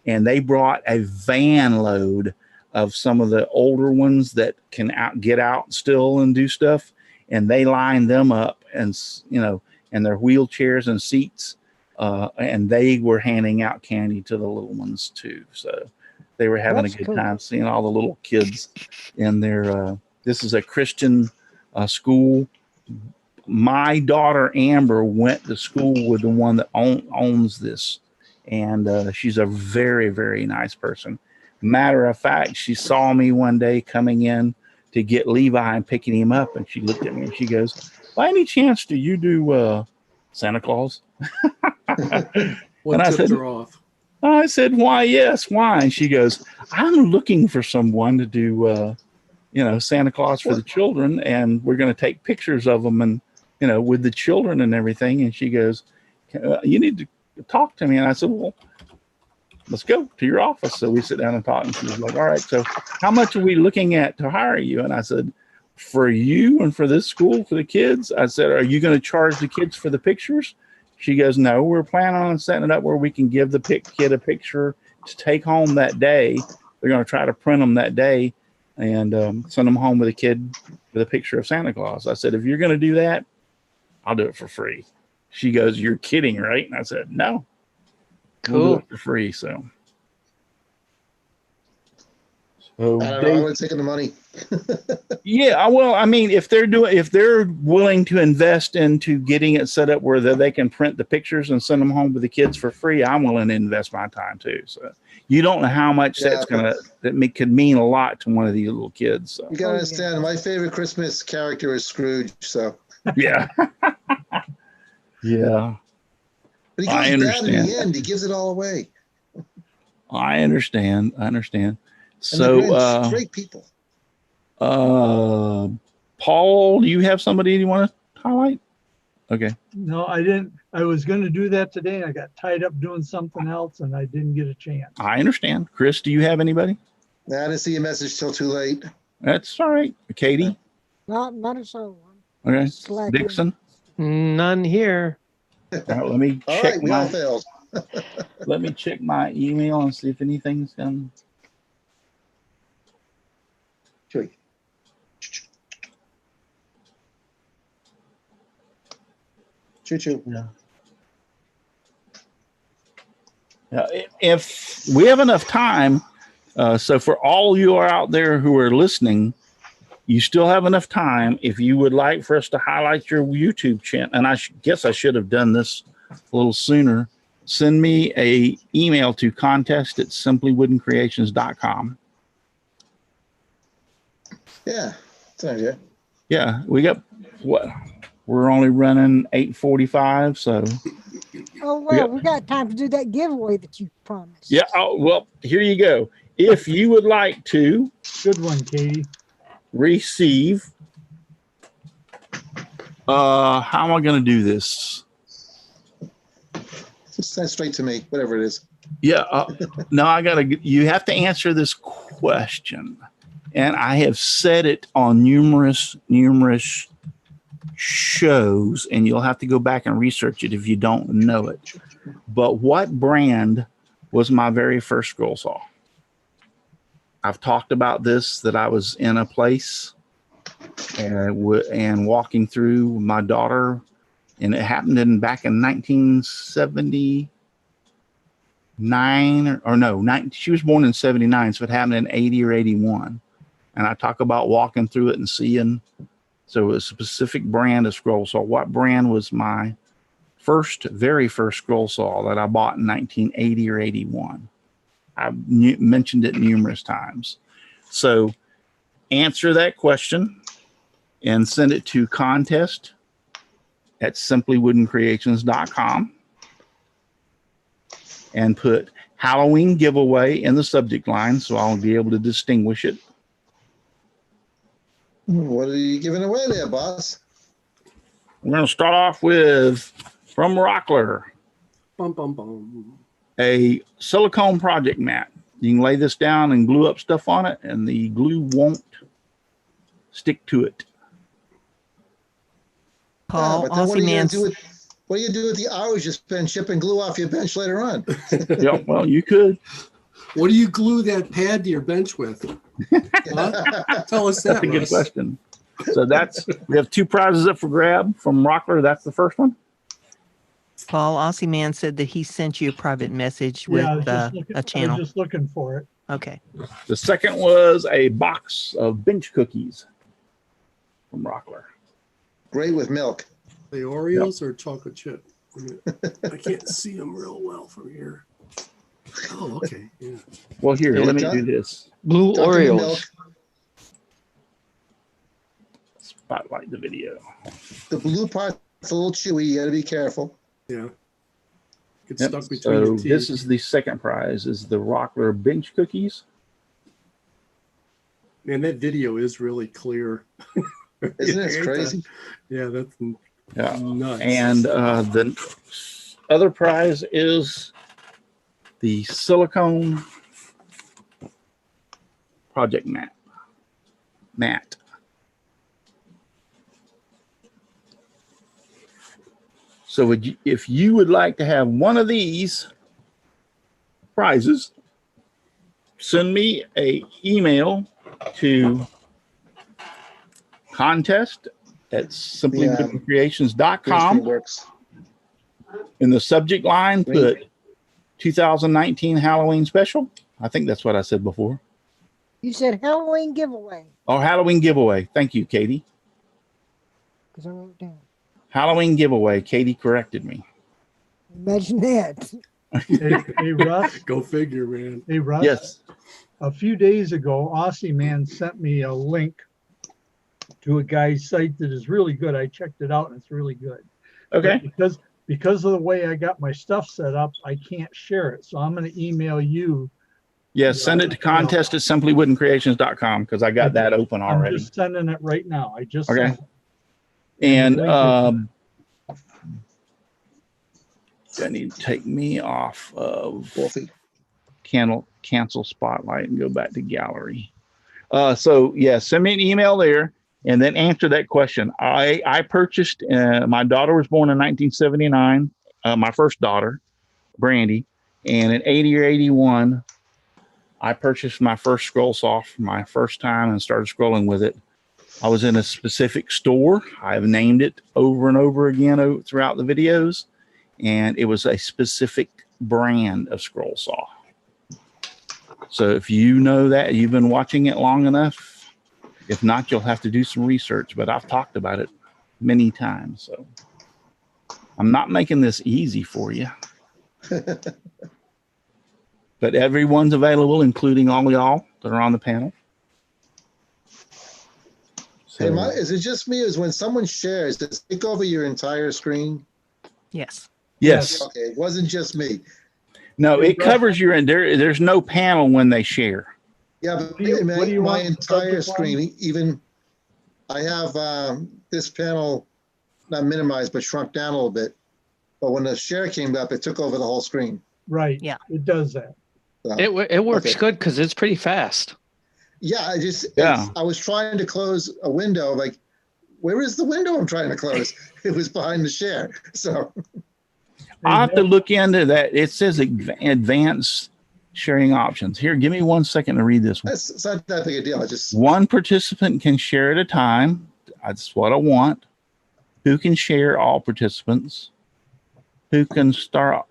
and they brought a van load of some of the older ones that can get out still and do stuff. And they lined them up and, and their wheelchairs and seats. And they were handing out candy to the little ones too. So they were having That's a good cool. time seeing all the little kids in their, this is a Christian school. My daughter Amber went to school with the one that owns this, and she's a very, very nice person. Matter of fact, she saw me one day coming in to get Levi and picking him up, and she looked at me and she goes, "By any chance, do you do Santa Claus?" What And I tipped said, her off? I said, "Why, yes, why?" And she goes, "I'm looking for someone to do, Santa Claus for the children, and we're going to take pictures of them and, with the children and everything." And she goes, "You need to talk to me." And I said, "Well, let's go to your office." So we sit down and talk, and she was like, "All right, so how much are we looking at to hire you?" And I said, "For you and for this school, for the kids," I said, "are you going to charge the kids for the pictures?" She goes, "No, we're planning on setting it up where we can give the kid a picture to take home that day. They're going to try to print them that day and send them home with a kid with a picture of Santa Claus." I said, "If you're going to do that, I'll do it for free." She goes, "You're kidding, right?" And I said, "No, we'll do it for free." So I don't know. I would have taken the money. yeah, well, I mean, if they're willing to invest into getting it set up where they can print the pictures and send them home with the kids for free, I'm willing to invest my time too. So you don't know how much that could mean a lot to one of these little kids. So. You gotta understand, my favorite Christmas character is Scrooge. So yeah, yeah. But he goes bad in the end. He gives it all away. I understand. So great people. Paul, do you have somebody you want to highlight? Okay. No, I didn't. I was going to do that today, and I got tied up doing something else, and I didn't get a chance. I understand. Chris, do you have anybody? I didn't see your message till too late. That's all right. Katie? Not a soul. Okay. Slack Dixon? None here. All right, let me all check right, we all failed. Let me check my email and see if anything's done. Choo-choo. Yeah. If we have enough time, so for all you are out there who are listening, you still have enough time. If you would like for us to highlight your YouTube channel, and I guess I should have done this a little sooner, send me a email to contest@simplywoodencreations.com. Yeah, that's an idea. Yeah, we got what? We're only running 8:45, so. Oh, well, we got time to do that giveaway that you promised. Yeah, oh, well, here you go. If you would like to. Good one, Katie. Receive. How am I going to do this? Just send straight to me, whatever it is. Yeah, no, you have to answer this question. And I have said it on numerous shows, and you'll have to go back and research it if you don't know it. But what brand was my very first scroll saw? I've talked about this, that I was in a place and walking through my daughter, and it happened back in 1979 or no, she was born in 79, so it happened in 80 or 81. And I talk about walking through it and seeing. So it was a specific brand of scroll saw. What brand was my very first scroll saw that I bought in 1980 or 81? I've mentioned it numerous times. So answer that question and send it to contest@simplywoodencreations.com and put Halloween giveaway in the subject line so I'll be able to distinguish it. What are you giving away there, boss? We're going to start off with, from Rockler, Bum, bum, bum. a silicone project mat. You can lay this down and glue up stuff on it, and the glue won't stick to it. Paul, but then what are Aussie you Man's. gonna do what do you do with the hours you spend chipping glue off your bench later on? Yeah, well, you could. What do you glue that pad to your bench with? Huh? Tell us that, That's a good Russ. question. So we have 2 prizes up for grab from Rockler. That's the first one. Paul, Aussie Man said that he sent you a private message with Yeah, I was just a I channel. was just looking for it. Okay. The second was a box of bench cookies from Rockler. Great with milk. The Oreos or chocolate chip? I can't see them real well from here. Oh, okay. Yeah. Well, here, Yeah, let me John- do this. Blue Don't give me milk. Oreos. Spotlight the video. The blue part's a little chewy. You got to be careful. Yeah. Get Yep. stuck between So your teeth. this is the second prize, is the Rockler bench cookies. Man, that video is really clear. Isn't it crazy? Yeah, that's Yeah. nuts. And the other prize is the silicone project mat. So if you would like to have one of these prizes, send me a email to contest@simplywoodencreations.com. Works. In the subject line, put 2019 Halloween special. I think that's what I said before. You said Halloween giveaway. Oh, Halloween giveaway. Thank you, Katie. Because I wrote it down. Halloween giveaway. Katie corrected me. Imagine that. Hey, Russ. Go figure, man. Hey, Russ. Yes. A few days ago, Aussie Man sent me a link to a guy's site that is really good. I checked it out and it's really good. Okay. But because of the way I got my stuff set up, I can't share it. So I'm going to email you. Yes. Send it to contest@simplywoodencreations.com because I got that open I'm already. just sending it right now. I just Okay. sent it. And the link I need to take me off of Wolfie. cancel spotlight and go back to gallery. So yeah, send me an email there and then answer that question. I purchased, my daughter was born in 1979, my first daughter, Brandy, and in 80 or 81, I purchased my first scroll saw for my first time and started scrolling with it. I was in a specific store. I've named it over and over again throughout the videos, and it was a specific brand of scroll saw. So if you know that, you've been watching it long enough. If not, you'll have to do some research, but I've talked about it many times. So I'm not making this easy for you. But everyone's available, including all y'all that are on the panel. So, Hey, is it just me? Is when someone shares, does it take over your entire screen? Yes. yes. Okay, it wasn't just me. No, it covers your, there's no panel when they share. Yeah, What but do you my want in the entire subject line? screen, even I have this panel not minimized but shrunk down a little bit. But when the share came up, it took over the whole screen. Right. Yeah. It does that. So, It works Okay. good because it's pretty fast. yeah, Yeah. I was trying to close a window. Like, where is the window I'm trying to close? It was behind the share. So I'll have to look into that. It says advanced sharing options. Here, give me 1 second to read this one. it's not that big a deal. I just One participant can share at a time. That's what I want. Who can share? All participants. Who can start?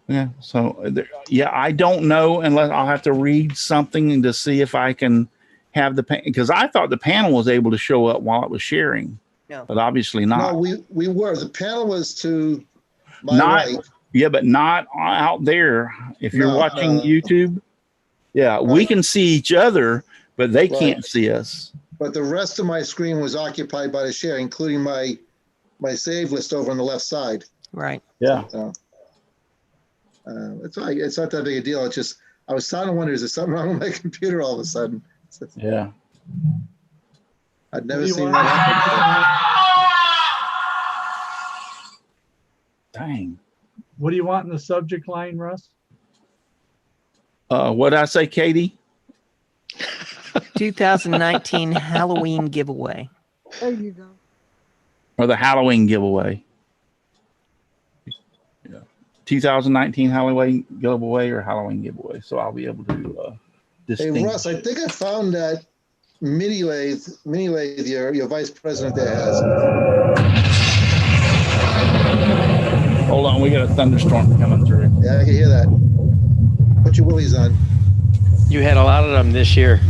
Yeah. So, yeah, I don't know unless I'll have to read something to see if I can have the because I thought the panel was able to show up while it was sharing, No. but obviously not. no, we were. The panel was to my Not- right. Yeah, but not out there. If you're No, watching no. YouTube, yeah, we can see each other, but they can't see us. But the rest of my screen was occupied by the share, including my save list over on the left side. Right. Yeah. So it's not that big a deal. It's just I was starting to wonder, is there something wrong with my computer all of a sudden? Yeah. I'd never What do you seen want? that happen Dang. What do you want in the subject line, Russ? What did I say, Katie? 2019 Halloween giveaway. There you go. or the Halloween giveaway. Yeah. 2019 Halloween giveaway or Halloween giveaway. So I'll be able to Hey, distinguish. Russ, I think I found that mini lathe your vice president there has. Hold on, we got a thunderstorm coming through. Yeah, I can hear that. Put your willies on. You had a lot of them this year.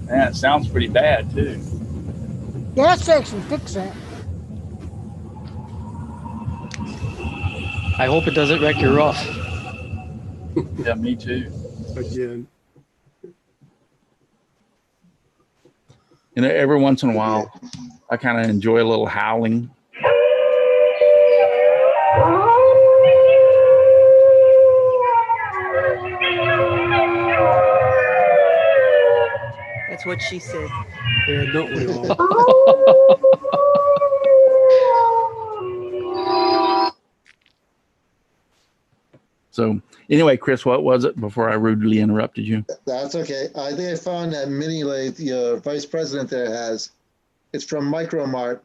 Man, it sounds pretty bad too. Gas section, fix that. I hope it doesn't wreck your roof. Yeah, me too. Again. You know, every once in a while, I kind of enjoy a little howling. That's what she said. Yeah, don't we all? So anyway, Chris, what was it before I rudely interrupted you? That's okay. I think I found that mini lathe your vice president there has. It's from Micromart.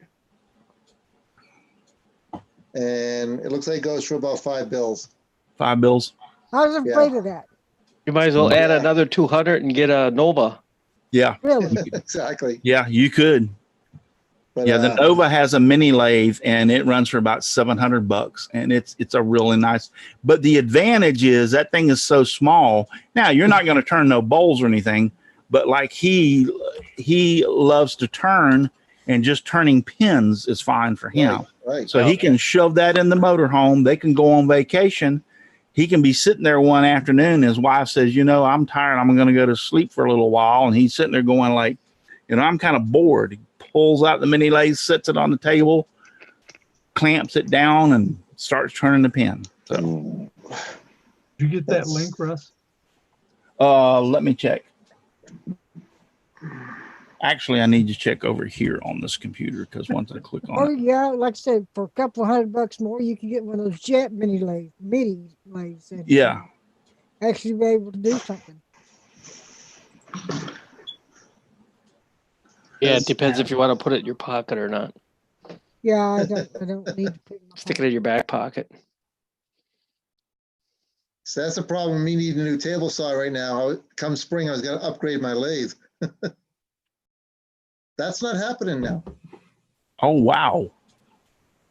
And it looks like it goes for about $5. 5 bills. I was afraid of that. You might as well add another 200 and get a Nova. Yeah. Really? Exactly. Yeah, you could. But, Yeah, the Nova has a mini lathe and it runs for about $700, and it's a really nice. But the advantage is that thing is so small. Now you're not going to turn no bowls or anything, but like he loves to turn, and just turning pins is fine for him. Right. So he can shove that in the motorhome. They can go on vacation. He can be sitting there one afternoon. His wife says, "You know, I'm tired. I'm going to go to sleep for a little while," and he's sitting there going like, "You know, I'm kind of bored." Pulls out the mini lathe, sets it on the table, clamps it down, and starts turning the pin. So, Did you get that link, Russ? let me check. Actually, I need to check over here on this computer because once I click Oh, on it, yeah. Like I said, for a couple $100 more, you can get one of those jet mini lathes. And, yeah, actually be able to do something. Yeah, it depends if you want to put it in your pocket or not. Yeah, I don't need to put my Stick it in your back pocket. So that's the problem with me needing a new table saw right now. Come spring, I was going to upgrade my lathe. That's not happening now. oh wow,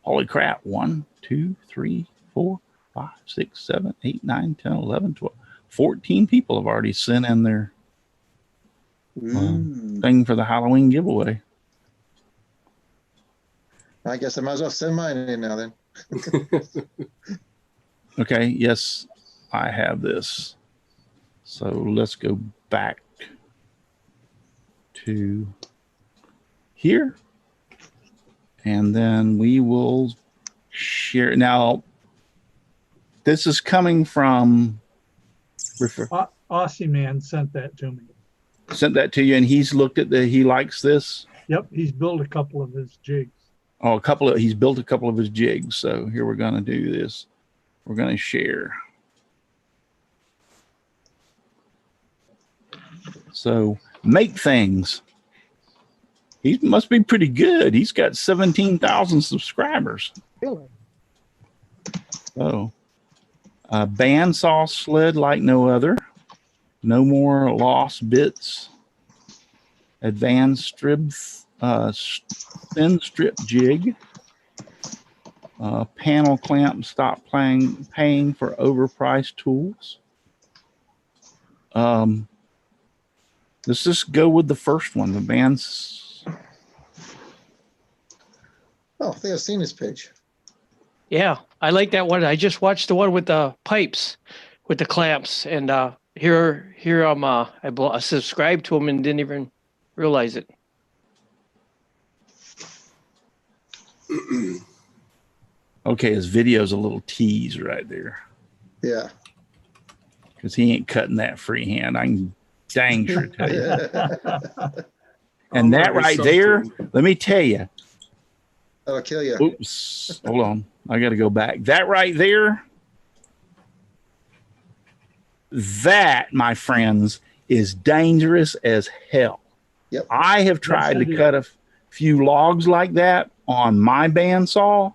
holy crap! 1, 2, 3, 4, 5, 6, 7, 8, 9, 10, 11, 12, 14 people have already sent in their thing for the Halloween giveaway. I guess I might as well send mine in now then. Okay, yes, I have this. So let's go back to here. And then we will share. Now, this is coming from, Aussie Man sent that to me. sent that to you, and he's looked at he likes this. Yep, he's built a couple of his jigs. Oh, he's built a couple of his jigs. So here we're going to do this. We're going to share. So make things. He must be pretty good. He's got 17,000 subscribers. Really? So bandsaw sled like no other. No more lost bits. Advanced strip, thin strip jig. Panel clamp, stop paying for overpriced tools. Let's just go with the first one, the bands. Oh, I think I've seen this page. Yeah, I like that one. I just watched the one with the pipes, with the clamps, and here I'm I subscribed to him and didn't even realize it. Okay, his video's a little tease right there. Yeah. Because he ain't cutting that freehand. I can dang sure tell you. And that right there, let me tell you. That'll kill you. Oops, hold on. I got to go back. That right there, that, my friends, is dangerous as hell. Yep. I have tried to cut few logs like that on my bandsaw,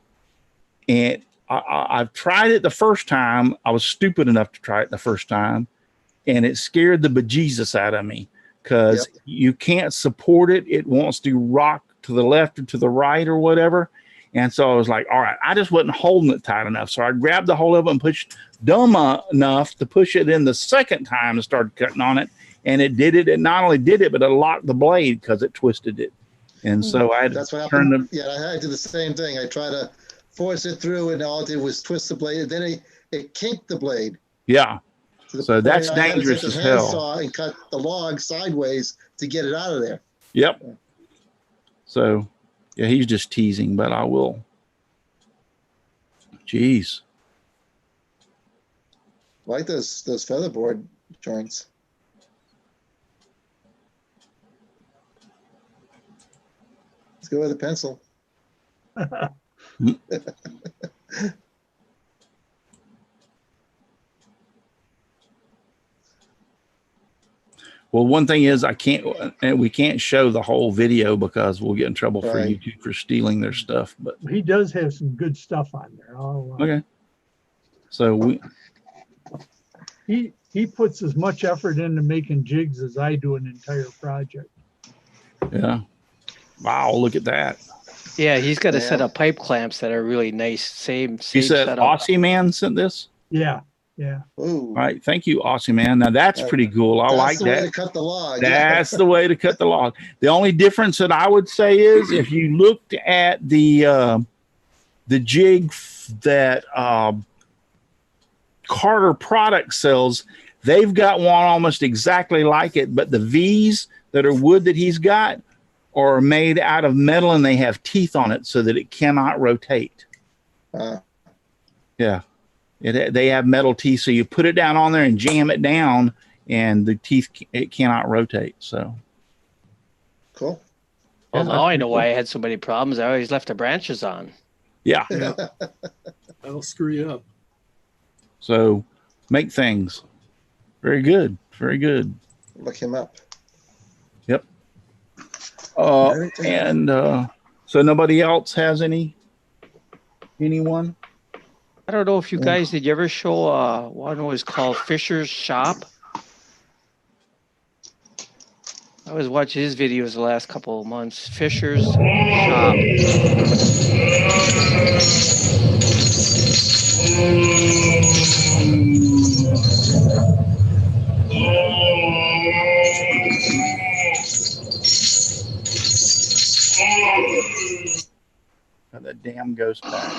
and I've tried it the first time. I was stupid enough to try it the first time, and it scared the bejesus out of me because you can't support it. It wants to rock to the left or to the right or whatever. And so I was like, all right, I just wasn't holding it tight enough. So I grabbed the hold of it and pushed dumb enough to push it in the second time and started cutting on it. And it did it. It not only did it, but it locked the blade because it twisted it. And so I had That's what to turn happened. the, Yeah, I did the same thing. I tried to force it through, and all it did was twist the blade. And then it kinked the blade. yeah. To the So point that's I had to dangerous take as a hell. handsaw and cut the log sideways to get it out of there. Yep. So, yeah, he's just teasing, but I will. Jeez. I like those featherboard joints. Let's go with a pencil. Well, one thing is we can't show the whole video because we'll get in trouble for Right. YouTube for stealing their stuff. But He does have some good stuff on there. okay. So He puts as much effort into making jigs as I do an entire project. yeah. Wow, look at that. Yeah, he's got a set Yeah. of pipe clamps that are really nice. Same You said setup. Aussie Man sent this? Yeah. Ooh, All right. Thank you, Aussie Man. Now that's pretty cool. I that's like the way to that. cut the log. That's the way to cut the log. The only difference that I would say is if you looked at the jig that Carter Product sells, they've got one almost exactly like it, but the V's that are wood that he's got are made out of metal and they have teeth on it so that it cannot rotate. Yeah. They have metal teeth, so you put it down on there and jam it down, and the teeth, it cannot rotate. So Cool. Well, now I know why I had so many problems. I always left the branches on. yeah. Yeah. That'll screw you up. So make things. Very good. Very good. Look him up. Yep. Very good. And so nobody else has anyone? I don't know if you guys, did you ever show one was called Fisher's Shop? I was watching his videos the last couple of months. Fisher's Shop. Got that damn ghost back.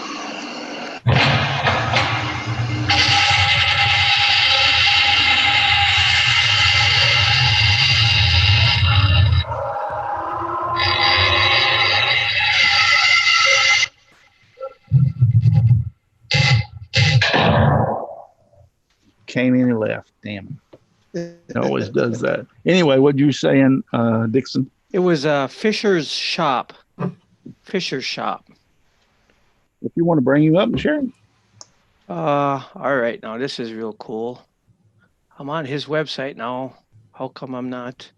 Came in and left. Damn. It always does that. Anyway, what you saying, Dixon? It was Fisher's Shop. Fisher's Shop. If you want to bring you up and share. All right. Now this is real cool. I'm on his website now. How come I'm not?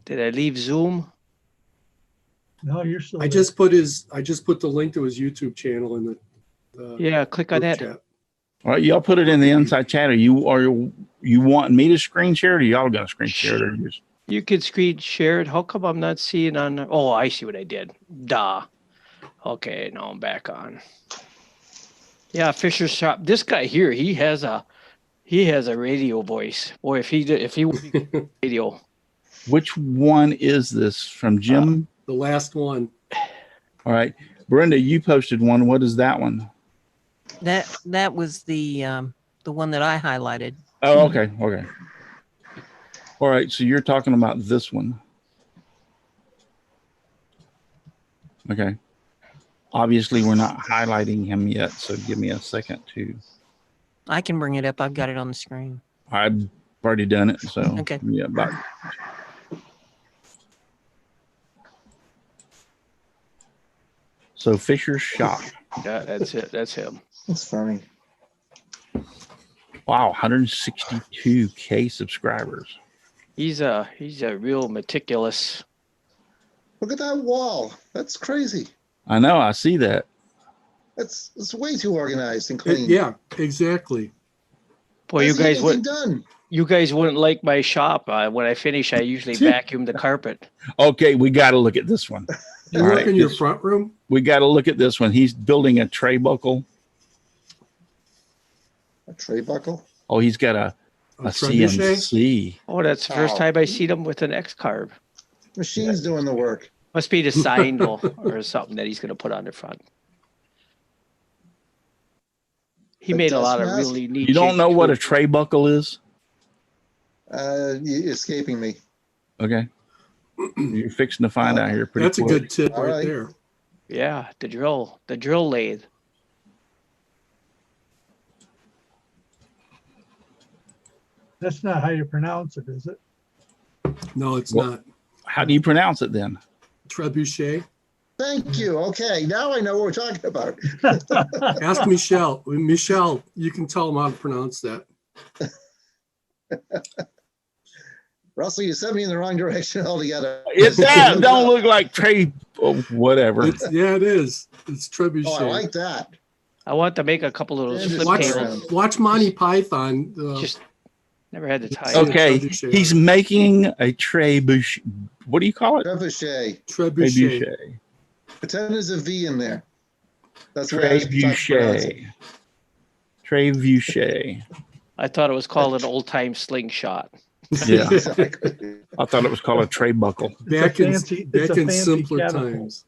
Did I leave Zoom? No, you're still I there. just put the link to his YouTube channel in the Yeah, click on group that. chat. All right, y'all put it in the inside chat. Are you want me to screen share it, or y'all gonna screen share it? Or just... You could screen share it. How come I'm not seeing on? Oh, I see what I did. Duh. Okay, now I'm back on. Yeah, Fisher's Shop. This guy here, he has a radio voice. Boy, if he would be radio. Which one is this from Jim? The last one. All right, Brenda, you posted one. What is that one? That was the one that I highlighted. Oh, okay, okay. All right, so you're talking about this one. Okay. Obviously, we're not highlighting him yet, so give me a second to. I can bring it up. I've got it on the screen. I've already done it, so Okay. yeah, about. So Fisher's Shop. Yeah, that's it. That's him. That's funny. Wow, 162K subscribers. He's a real meticulous. Look at that wall. That's crazy. I know. I see that. It's way too organized and clean. Yeah, exactly. Boy, Why you isn't guys anything would. done? You guys wouldn't like my shop. When I finish, I usually vacuum the carpet. Okay, we got to look at this one. You All work right, in your just- front room? We got to look at this one. He's building a tray buckle. A tray buckle? Oh, he's got a trebuchet? CNC. Oh, that's the first Oh. time I see them with an X carb. Machine's doing the work. Must be the sign though, or something that he's going to put on the front. He But made a that's lot of massive. really neat. You don't shaped know what a tools. tray buckle is? Escaping me. Okay. You're fixing to find out here pretty That's a quick. good tip All right right. there. Yeah, the drill lathe. That's not how you pronounce it, is it? No, it's Well- not. How do you pronounce it then? Trebuchet. Thank you. Okay, now I know what we're talking about. Ask Michelle. Michelle, you can tell them how to pronounce that. Russell, you sent me in the wrong direction altogether. It's that. Don't look like tray. Oh, whatever. Yeah, it is. It's trebuchet. Oh, I like that. I want to make a couple of those And just flip watch, tables. watch Monty Python. Just never had the time. Okay. trebuchet. He's making a tray bush. What do you call it? Trebuchet. trebuchet. Trebuchet. Pretend there's a V in there. That's what I was trying to pronounce it. Trebuchet. Trebuchet. I thought it was called an old time slingshot. Yeah. Exactly. I thought it was called a tray buckle. Back in, it's a back in fancy simpler catapult. times.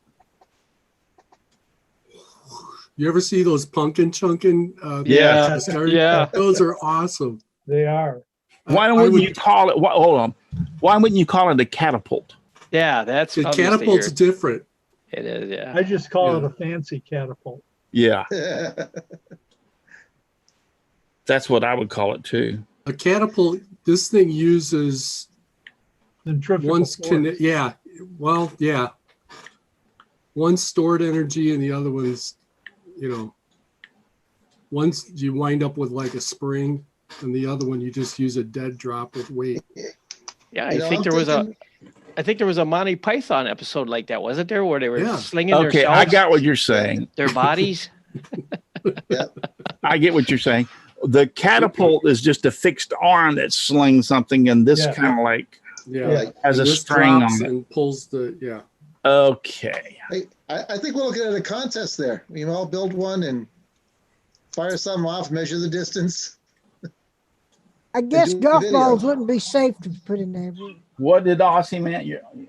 You ever see those pumpkin chunkin? Yeah. discard? Yeah. Those are awesome. They are. Why I wouldn't would- you call it? Hold on. Why wouldn't you call it a catapult? Yeah, that's The obviously catapult's different. It is, yeah. I just call Yeah. it a fancy catapult. Yeah, that's what I would call it too. A catapult, this thing uses Centrifugal one's force. yeah. Well, yeah. One's stored energy and the other one's, one's you wind up with like a spring, and the other one you just use a dead drop with weight. Yeah, You know, I think I'm there was thinking- a Monty Python episode like that, wasn't there, where they were Yeah. slinging Okay, themselves, I got what you're saying. their bodies. I get what you're saying. The catapult is just a fixed arm that slings something, and this Yeah. kind of like Yeah. Right. has a And this string drops on it. and pulls the Okay. I think we're looking at a contest there. We can all build one and fire something off, measure the distance. I guess do golf video. balls wouldn't be safe to put in there. What did Aussie man?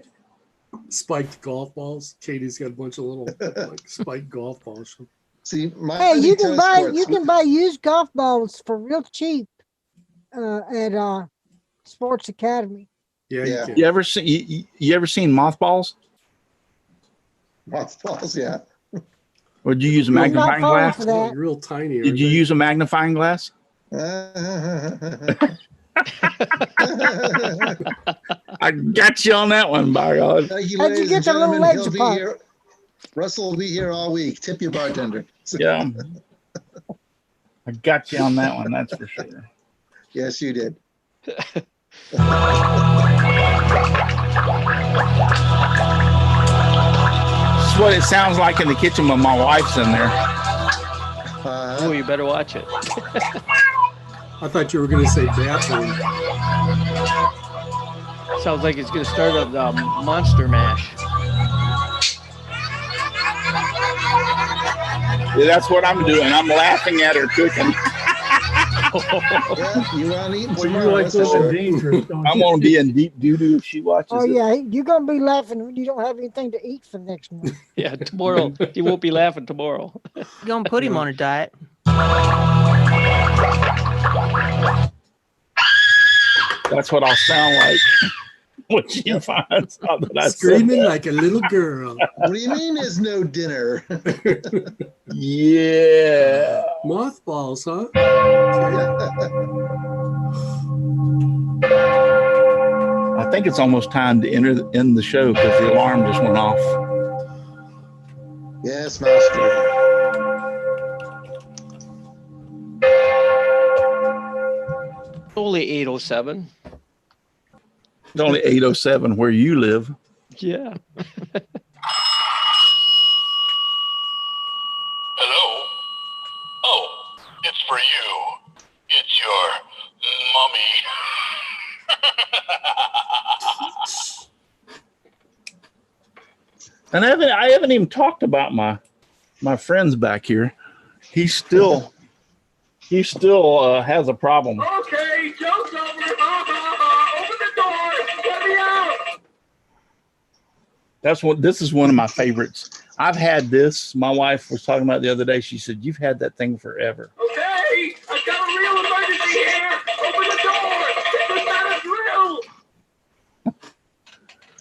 spiked golf balls. Katie's got a bunch of little like spiked golf balls. See, my Hey, you tennis can courts- buy used golf balls for real cheap at Sports Academy. Yeah, Yeah. you can. You ever see? You ever seen mothballs? mothballs, yeah. Or did you use a I'm not magnifying falling glass? for that. Real tiny. Did you use a magnifying glass? I got you on that one, by God. Thank you, How'd you ladies get and the little gentlemen. legs He'll be apart? here. Russell will be here all week. Tip your bartender. Yeah. I got you on that one, that's for sure. Yes, you did. This is what it sounds like in the kitchen when my wife's in there. Oh, you better watch it. I thought you were going to say bathroom. Sounds like it's going to start a Monster Mash. Yeah, that's what I'm doing. I'm laughing at her cooking. Yeah, you want to eat Well, tomorrow, you like that's for those sure. dangerous, don't I'm you? gonna be in deep doo doo if she watches Oh it. yeah, you're gonna be laughing when you don't have anything to eat for the next month. Yeah, tomorrow. He won't be laughing tomorrow. You're going to put him on a diet. That's what I'll sound like when she finds out that I said Screaming that. like a little girl. What do you mean there's no dinner? Yeah. Mothballs, huh? I think it's almost time to end the show because the alarm just went off. Yes, master. Only 8:07. It's only 8:07 where you live. Yeah. one's for you. It's your mummy. And I haven't even talked about my friends back here. He still has a problem. Okay, joke's over. Open the door. Let me out. This is one of my favorites. I've had this. My wife was talking about it the other day. She said, "You've had that thing forever." Okay, I've got a real emergency here. Open the door. This is not a drill.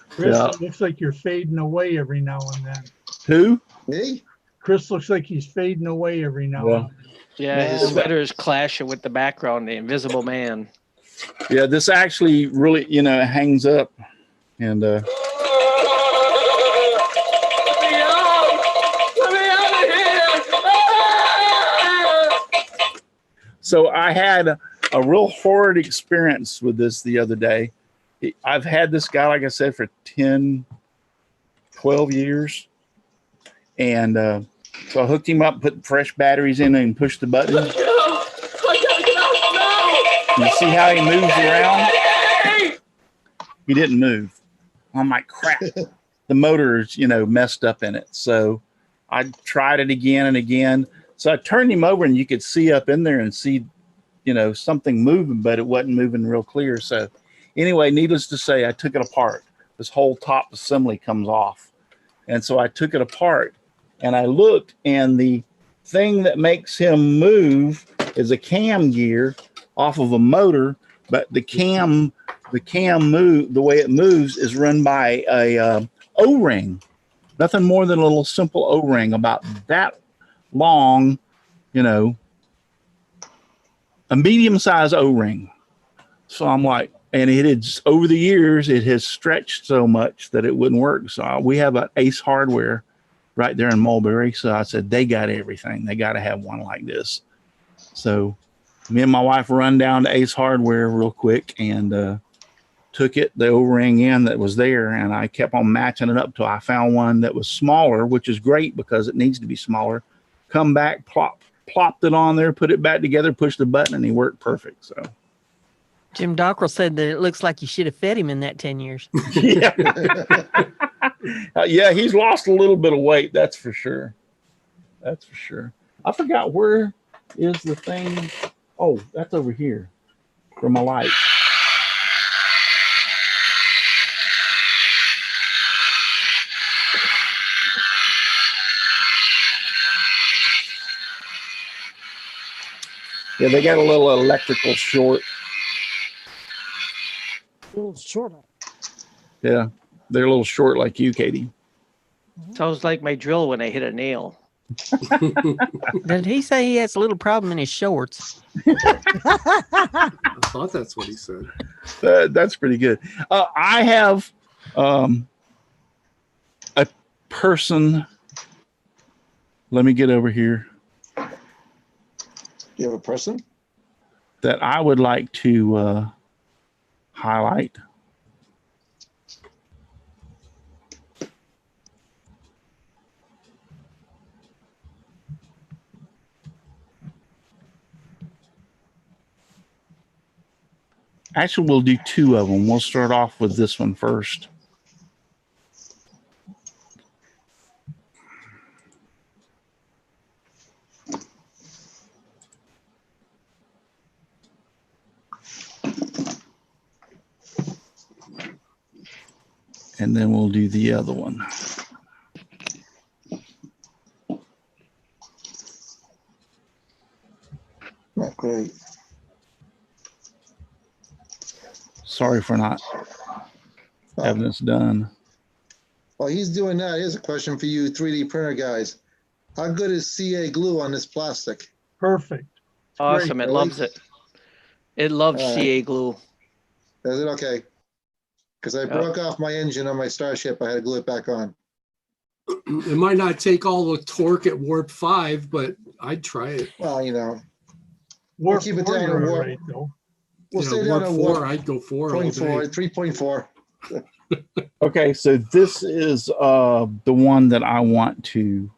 Chris, Yeah. it looks like you're fading away every now and then. Who? Me? Chris looks like he's fading away every now Yeah. and then. Yeah, his Yeah. sweater is clashing with the background, the Invisible Man. Yeah, this actually really, hangs up. And Let me out. Let me out of here. so I had a real horrid experience with this the other day. I've had this guy, like I said, for 10, 12 years. And so I hooked him up, put fresh batteries in and pushed the button. Let's go. I gotta get out now. You see how he moves around? He didn't move. I'm like, crap. The motor's, messed up in it. So I tried it again and again. So I turned him over and you could see up in there and see, something moving, but it wasn't moving real clear. So anyway, needless to say, I took it apart. This whole top assembly comes off. And so I took it apart and I looked, and the thing that makes him move is a cam gear off of a motor, but the cam move, the way it moves is run by a O-ring. Nothing more than a little simple O-ring about that long, a medium-sized O-ring. So I'm like, and over the years, it has stretched so much that it wouldn't work. So we have an Ace Hardware right there in Mulberry. So I said, they got everything. They got to have one like this. So me and my wife run down to Ace Hardware real quick and took the O-ring in that was there. And I kept on matching it up till I found one that was smaller, which is great because it needs to be smaller. Come back, plopped it on there, put it back together, pushed the button, and he worked perfect. So. Jim Dockrell said that it looks like you should have fed him in that 10 years. Yeah. Yeah, he's lost a little bit of weight. That's for sure. That's for sure. I forgot, where is the thing? Oh, that's over here for my light. Yeah, they got a little electrical short. A little shorter. Yeah, they're a little short like you, Katie. Sounds like my drill when I hit a nail. Did he say he has a little problem in his shorts? I thought that's what he said. That's pretty good. I have a person. Let me get over here. You have a person? That I would like to highlight. Actually, we'll do two of them. We'll start off with this one first. And then we'll do the other one. Oh, great. Sorry for not having this done. While he's doing that, here's a question for you 3D printer guys. How good is CA glue on this plastic? Perfect. Awesome. It loves it. It loves All right. CA glue. Is it okay? Because I broke off my engine on my Starship. I had to glue it back on. It might not take all the torque at warp 5, but I'd try it. Well, Warp keep it 4, down to you're warp. right, though. We'll Yeah, stay down warp at 4, warp I'd go 4 all 0.4, day. 3.4. Okay, so this is the one that I want to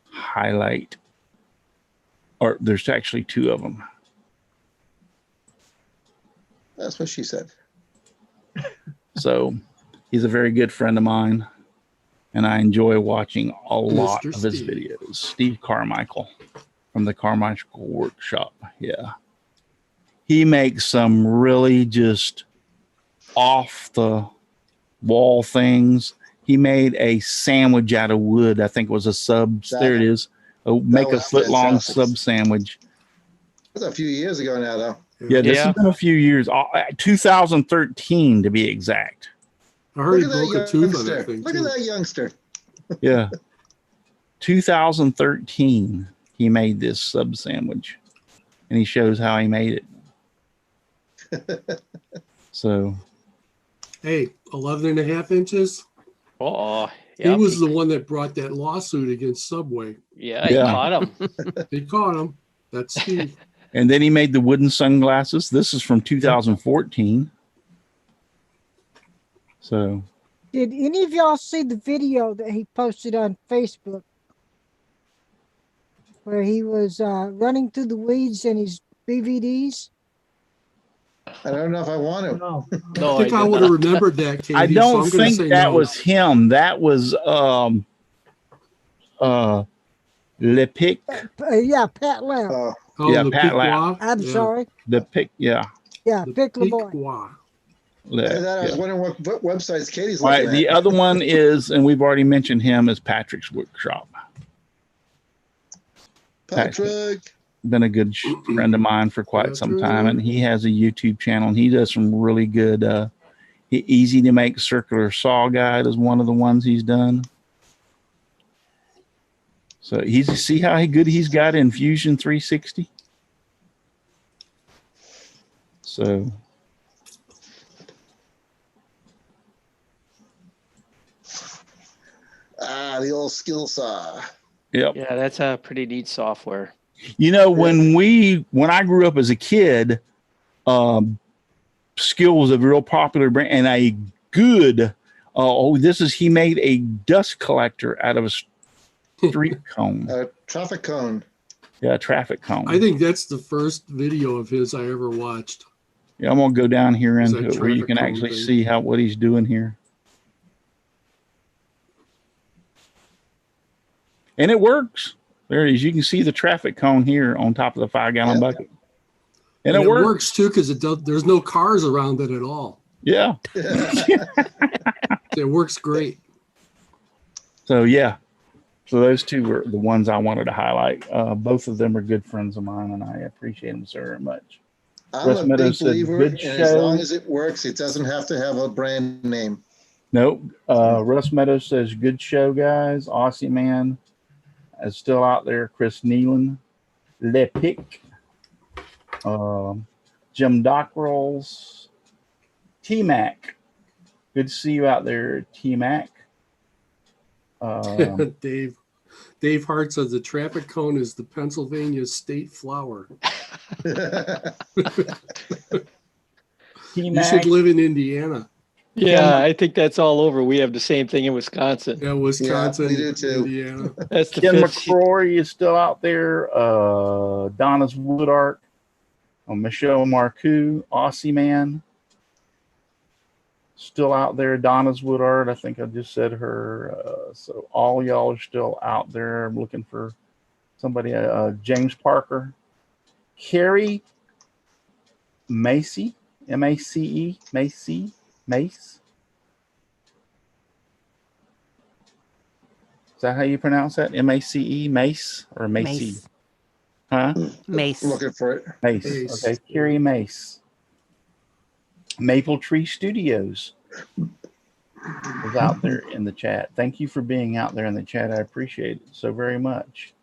highlight. or there's actually 2 of them. That's what she said. So he's a very good friend of mine, and I enjoy watching a lot Mr. of his Steve. videos. Steve Carmichael from the Carmichael Workshop. Yeah. He makes some really just off the wall things. He made a sandwich out of wood. I think it was a sub. There it is. Make a was foot long fantastic. sub sandwich. That was a few years ago now, though. Yeah, this Yeah. has been a few years. 2013 to be exact. I heard he Look at broke a that tooth on youngster. that thing. Look too. at that youngster. Yeah. 2013, he made this sub sandwich, and he shows how he made it. So, Hey, 11.5 inches. Oh, He was the one that brought that lawsuit against Subway. yeah, he Yeah. caught him. They caught him. That's Steve. and then he made the wooden sunglasses. This is from 2014. So, Did any of y'all see the video that he posted on Facebook where he was running through the weeds in his BVDs? I don't know if I want to. No, No, I think I did would have not. remembered that, Katie. I so don't I'm gonna think say that no. was him. That was Le Pic. Yeah, Pat Lamb. Oh, Oh, Yeah, the Pat Lap. Piquois? I'm Yeah, sorry. The Pic, yeah. Yeah, the Pick LeBoy. Piquois. Le- I thought I was yeah. wondering what websites Katie's All right, looking the at. other one is, and we've already mentioned him, is Patrick's Workshop. Patrick. Been a good friend of mine for quite some time, and he has a YouTube channel, and he does some really good easy to make circular saw guide is one of the ones he's done. So see how good he's got in Fusion 360. So The old skill saw. yep. Yeah, that's a pretty neat software. You know, when I grew up as a kid, Skill was a real popular brand, and a good. He made a dust collector out of a street cone. Traffic cone. Yeah, traffic cone. I think that's the first video of his I ever watched. Yeah, I'm gonna go down here Is into that it where you traffic can cone actually thing? see what he's doing here. And it works. There it is. You can see the traffic cone here on top of the 5-gallon Yep. bucket. And And it works. too because there's no cars around it at all. Yeah. It works great. So yeah. So those two were the ones I wanted to highlight. Both of them are good friends of mine, and I appreciate them so very much. I'm Russ a Meadows big said, believer, "Good and as long show." as it works, it doesn't have to have a brand name. Nope. Russ Meadows says, "Good show, guys. Aussie Man is still out there. Chris Nealon, Le Pic, Jim Dockrells, T Mac. Good to see you out there, T Mac." Dave Hart says the traffic cone is the Pennsylvania state flower. You should live in Indiana. Yeah, I think that's all over. We have the same thing in Wisconsin. Yeah, Wisconsin, we do too. Indiana. That's the Ken fifth. McCrory is still out there. Donna's Wood Art. Michelle Marcoux, Aussie Man. Still out there. Donna's Wood Art. I think I just said her. So all y'all are still out there. I'm looking for somebody. James Parker. Carrie Macy. M-A-C-E. Macy. Mace. Is that how you pronounce that? M-A-C-E? Mace or Macy? Mace. Huh? Mace. Looking for it. Mace. Mace. Okay. Carrie Mace. Maple Tree Studios is out there in the chat. Thank you for being out there in the chat. I appreciate it so very much.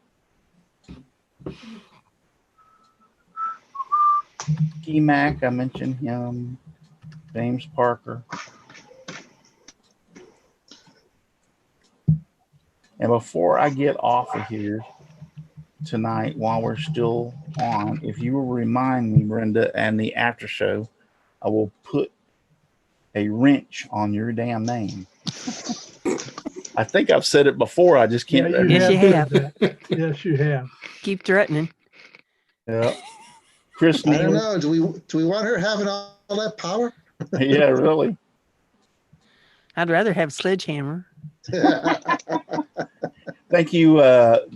T-Mac, I mentioned him. James Parker. And before I get off of here tonight, while we're still on, if you will remind me, Brenda, and the after show, I will put a wrench on your damn name. I think I've said it before. I just can't. Yeah, Yes, you said have. that. Yes, you have. Keep threatening. Yeah. Chris I don't Neal. know. Do we want her having all that power? Yeah, really. I'd rather have Sledgehammer. Thank you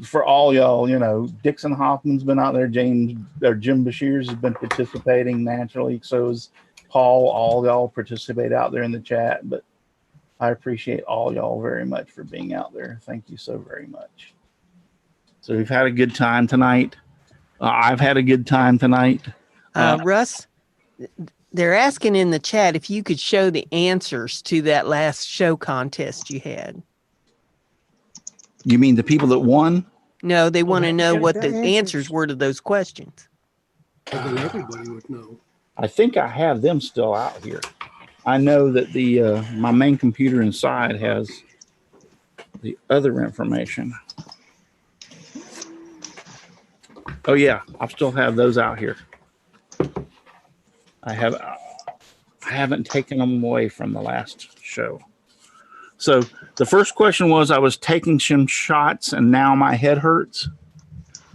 for all y'all. You know, Dixon Hoffman's been out there. Jim Bashir's has been participating naturally. So is Paul. All y'all participate out there in the chat. But I appreciate all y'all very much for being out there. Thank you so very much. So we've had a good time tonight. I've had a good time tonight. Russ, they're asking in the chat if you could show the answers to that last show contest you had. You mean the people that won? No, they want to know yeah, what the the answers. answers were to those questions. Well, then everybody would know. I think I have them still out here. I know that the my main computer inside has the other information. Oh yeah, I still have those out here. I haven't taken them away from the last show. So the first question was, I was taking some shots and now my head hurts.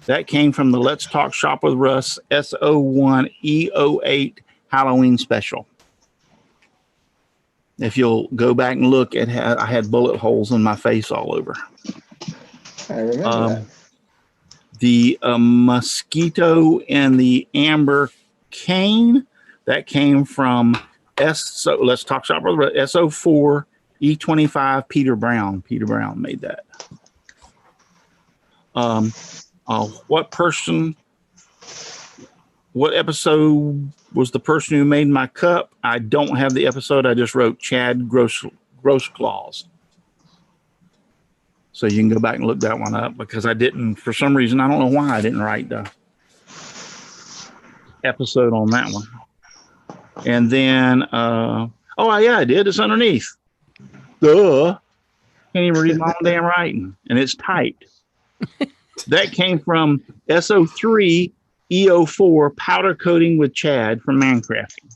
That came from the Let's Talk Shop with Russ S01 E08 Halloween special. If you'll go back and look, I had bullet holes in my face all over. I remember that. The mosquito and the amber cane, that came from so Let's Talk Shop with Russ S04 E25 Peter Brown. Peter Brown made that. What episode was the person who made my cup? I don't have the episode. I just wrote Chad Gross Claus. So you can go back and look that one up because I didn't, for some reason, I don't know why I didn't write the episode on that one. And then, oh yeah, I did. It's underneath. Duh. Can't even read my own damn writing. And it's typed. That came from S03 E04 powder coating with Chad from Mancrafting.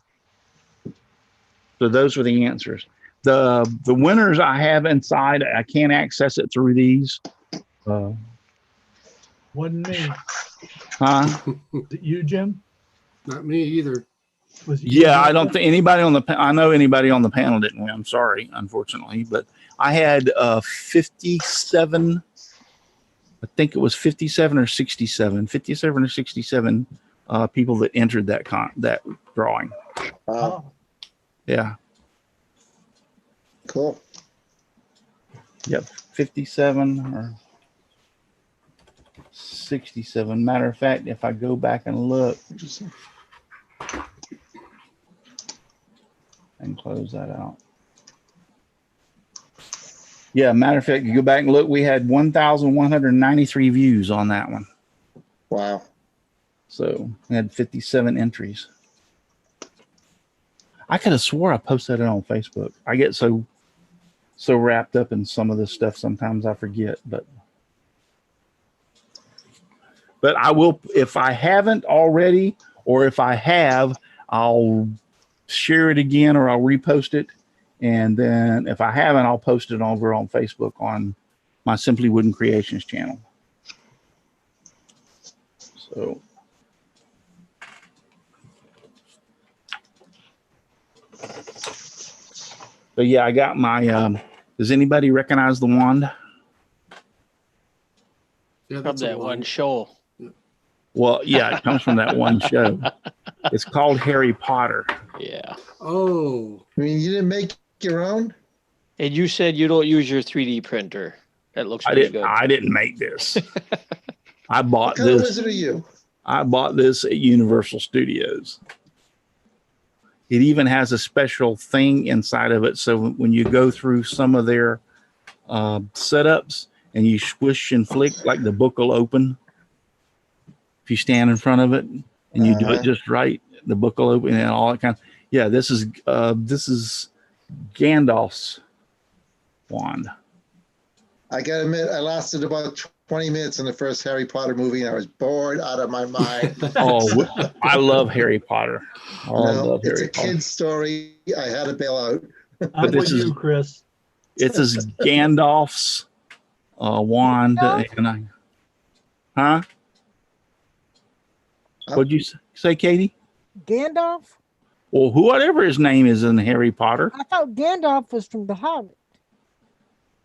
So those were the answers. The winners I have inside, I can't access it through these. Wasn't me. Huh? Was it you, Jim? Not me either. Was it you, Yeah, I Jim? don't think anybody on the I know anybody on the panel didn't win. I'm sorry, unfortunately, but I had 57. I think it was 57 or 67 people that entered that drawing. Wow. Yeah. Cool. Yep. 57 or 67. Matter of fact, if I go back and look and close that out. Yeah, matter of fact, you go back and look, we had 1,193 views on that one. Wow. So we had 57 entries. I could have swore I posted it on Facebook. I get so wrapped up in some of this stuff sometimes I forget, but I will, if I haven't already, or if I have, I'll share it again or I'll repost it. And then if I haven't, I'll post it over on Facebook on my Simply Wooden Creations channel. So. But yeah, I got my, does anybody recognize the wand? Yeah, From that's that one show. Well, yeah, it comes from that one show. It's called Harry Potter. Yeah. Oh, I mean, you didn't make your own? And you said you don't use your 3D printer. That looks pretty good. I didn't make this. I bought What kind of this. wizard are you? I bought this at Universal Studios. It even has a special thing inside of it. So when you go through some of their setups and you squish and flick, like the book will open. If you stand in front of it and you do it just right, the book will open and all that kind of. Yeah, this is Gandalf's wand. I gotta admit, I lasted about 20 minutes in the first Harry Potter movie, and I was bored out of my mind. Oh, I love Harry Potter. I No, love it's Harry a Potter. kid's story. I had to bail out. I'm this with is- you, Chris. It's as Gandalf's wand, and huh? What'd you say, Katie? Gandalf? Well, whatever his name is in Harry Potter. I thought Gandalf was from The Hobbit.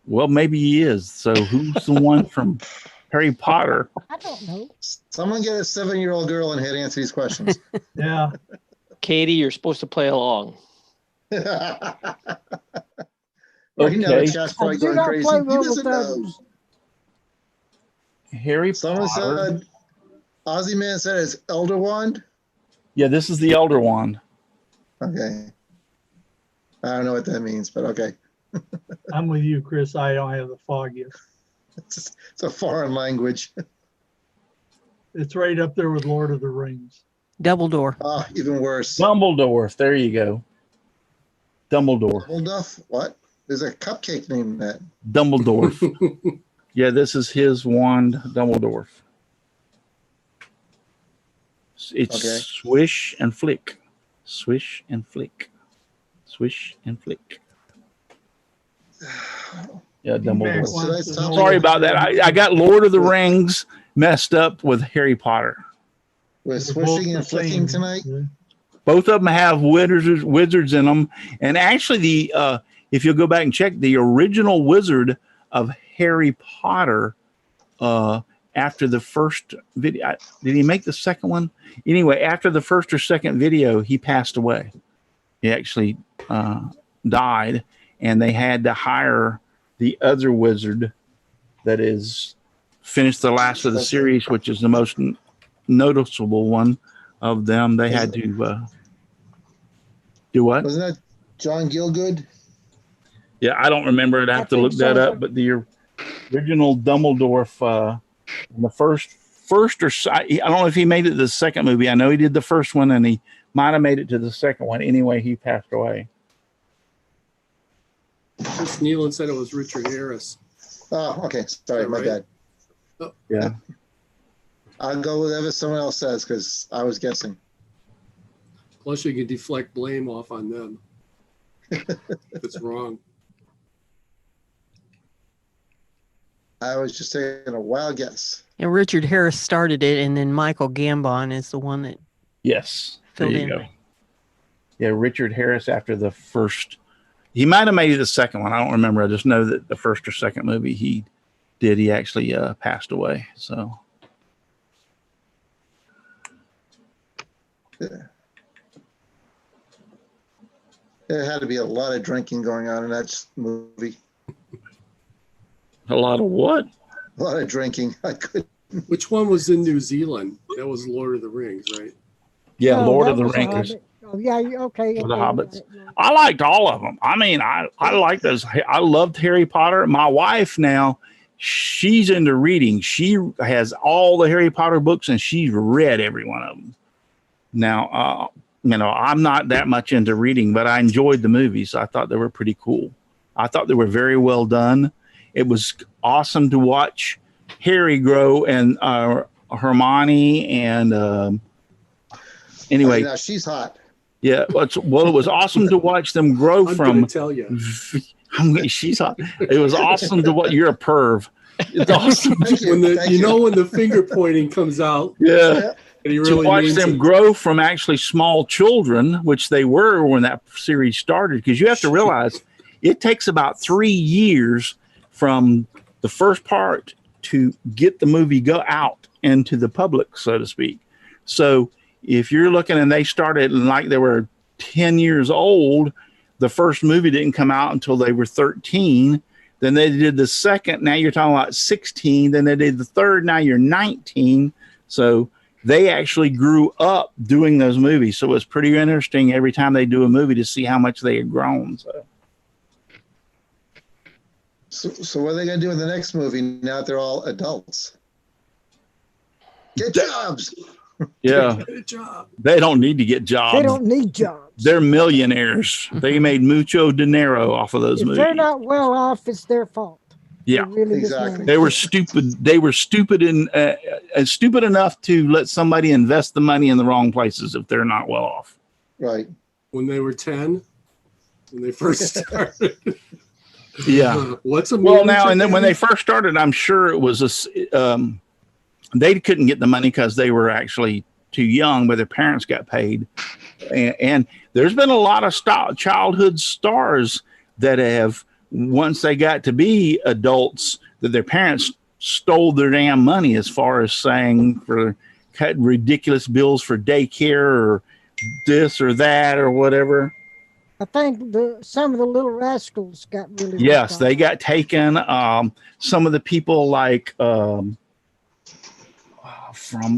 Well, maybe he is. So who's the one from Harry Potter? I don't know. Someone get a 7-year-old girl in here to answer these questions. Yeah. Katie, you're supposed to play along. Right now, Okay. the chat's I probably do going not crazy. play He well with doesn't know. others. Harry Someone Potter. said, Ozzy Man said it's Elder Wand. Yeah, this is the Elder Wand. Okay. I don't know what that means, but okay. I'm with you, Chris. I don't have the foggiest. It's a foreign language. It's right up there with Lord of the Rings. Dumbledore. Oh, even worse. Dumbledore. There you go. Dumbledore. Duff? What? There's a cupcake named that. Dumbledore. Yeah, this is his wand, Dumbledore. It's Okay. swish and flick. Swish and flick. Swish and flick. Yeah, Dumbledore. Mac wants to know Sorry what- about that. I got Lord of the Rings messed up with Harry Potter. We're They're both swishing the and flicking same. tonight. Yeah. Both of them have wizards in them. And actually, if you'll go back and check, the original wizard of Harry Potter, after the first video, did he make the second one? Anyway, after the first or second video, he passed away. He actually died, and they had to hire the other wizard that is finished the last of the series, which is the most noticeable one of them. They had to do what? Wasn't that John Gielgud? Yeah, I don't remember it. I have to look that up. But the original Dumbledore, in the first or I don't know if he made it to the second movie. I know he did the first one, and he might have made it to the second one. Anyway, he passed away. Chris Nealon said it was Richard Harris. Oh, okay. Sorry, my Right. bad. Yeah. I'll go with whatever someone else says because I was guessing. Plus, you can deflect blame off on them if it's wrong. I was just taking a wild guess. And Richard Harris started it, and then Michael Gambon is the one that Yes. There filled you in. go. Yeah, Richard Harris after the first. He might have made it the second one. I don't remember. I just know that the first or second movie he did, he actually passed away. So. There had to be a lot of drinking going on in that movie. A lot of what? A lot of drinking. I could. Which one was in New Zealand? That was Lord of the Rings, right? Yeah, Oh, Lord that of the was a Rings. Hobbit. Oh, yeah, okay. For the okay, Hobbits. right. I liked all of them. I mean, I like those. I loved Harry Potter. My wife now, she's into reading. She has all the Harry Potter books, and she's read every one of them. Now, I'm not that much into reading, but I enjoyed the movies. I thought they were pretty cool. I thought they were very well done. It was awesome to watch Harry grow and Hermione and anyway. Now she's hot. Yeah, well, it was awesome to watch them grow I'm from. going to tell you. She's hot. It was awesome to what you're a perv. It's awesome. Thank you. When the, Thank you know when the finger pointing comes out Yeah, and he to really watch means them it. grow from actually small children, which they were when that series started. Because you have to realize it takes about 3 years from the first part to get the movie go out into the public, so to speak. So if you're looking and they started like they were 10 years old, the first movie didn't come out until they were 13. Then they did the second. Now you're talking about 16. Then they did the third. Now you're 19. So they actually grew up doing those movies. So it's pretty interesting every time they do a movie to see how much they had grown. So what are they going to do in the next movie now that they're all adults? Get jobs. Yeah, Good job. they don't need to get jobs. They don't need jobs. They're millionaires. They made mucho dinero off of those If movies. they're not well off, it's their fault. Yeah. They really just Exactly. want- They were stupid. They were stupid and stupid enough to let somebody invest the money in the wrong places if they're not well off. Right. When they were 10, when they first started. Yeah. What's a Well, movie now and then when again? they first started, I'm sure it was they couldn't get the money because they were actually too young, but their parents got paid. And there's been a lot of childhood stars that have, once they got to be adults, that their parents stole their damn money, as far as saying for cutting ridiculous bills for daycare or this or that or whatever. I think some of the little rascals got really. Yes, they got taken. Some of the people, like from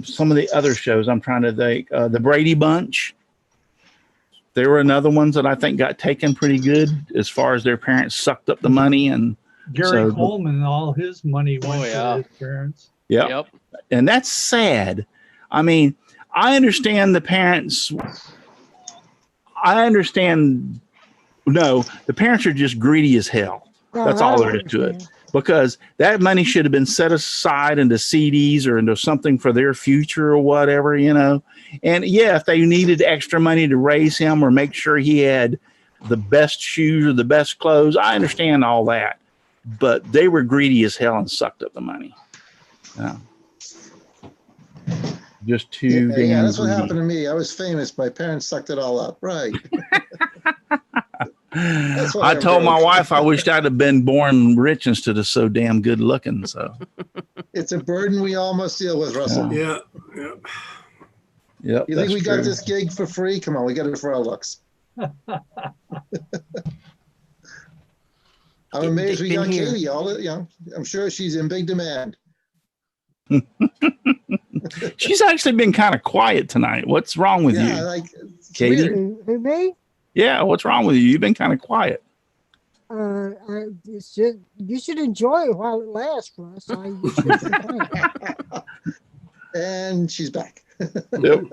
some of the other shows, I'm trying to think, the Brady Bunch. They were another ones that I think got taken pretty good, as far as their parents sucked up the money. And Gary Coleman, all his money went to his parents. Yep. And that's sad. I mean, I understand the parents. No, the parents are just greedy as hell. That's all there is to it. Because that money should have been set aside into CDs or into something for their future or whatever, you know. And yeah, if they needed extra money to raise him or make sure he had the best shoes or the best clothes, I understand all that. But they were greedy as hell and sucked up the money. Just too damn Yeah, that's greedy. what happened to me. I was famous. My parents sucked it all up. Right. I told my wife I wished I'd have been born rich instead of so damn good looking. So it's a burden we all must deal with, Russell. Yeah. Yep, You think we got this gig for free? Come on, we got it for our looks. I'm amazed we got Katie. I'm sure she's in big demand. She's actually been kind of quiet tonight. What's wrong with you, Katie? Who, me? Yeah, what's wrong with you? You've been kind of quiet. You should enjoy it while it lasts, Russ. And she's back. Yep. You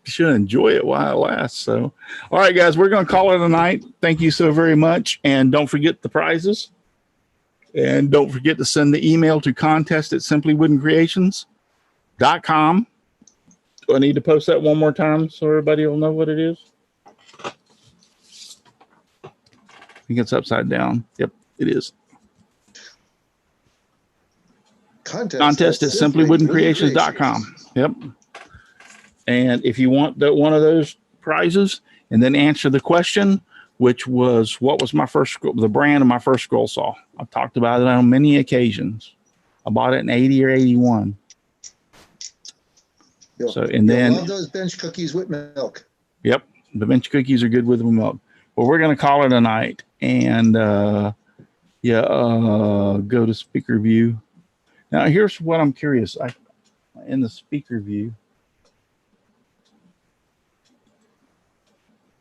should enjoy it while it lasts. So, all right, guys, we're going to call it a night. Thank you so very much. And don't forget the prizes. And don't forget to send the email to contest@simplywoodencreations.com. Do I need to post that one more time so everybody will know what it is? I think it's upside down. Yep, it is. Contest@simplywoodencreations.com. Yep. And if you want one of those prizes, and then answer the question, which was, what was the brand of my first scroll saw? I've talked about it on many occasions. I bought it in 80 or 81. You'll love those bench cookies with milk. Yep, the bench cookies are good with milk. Well, we're going to call it a night, and go to speaker view. Now, here's what I'm curious. In the speaker view,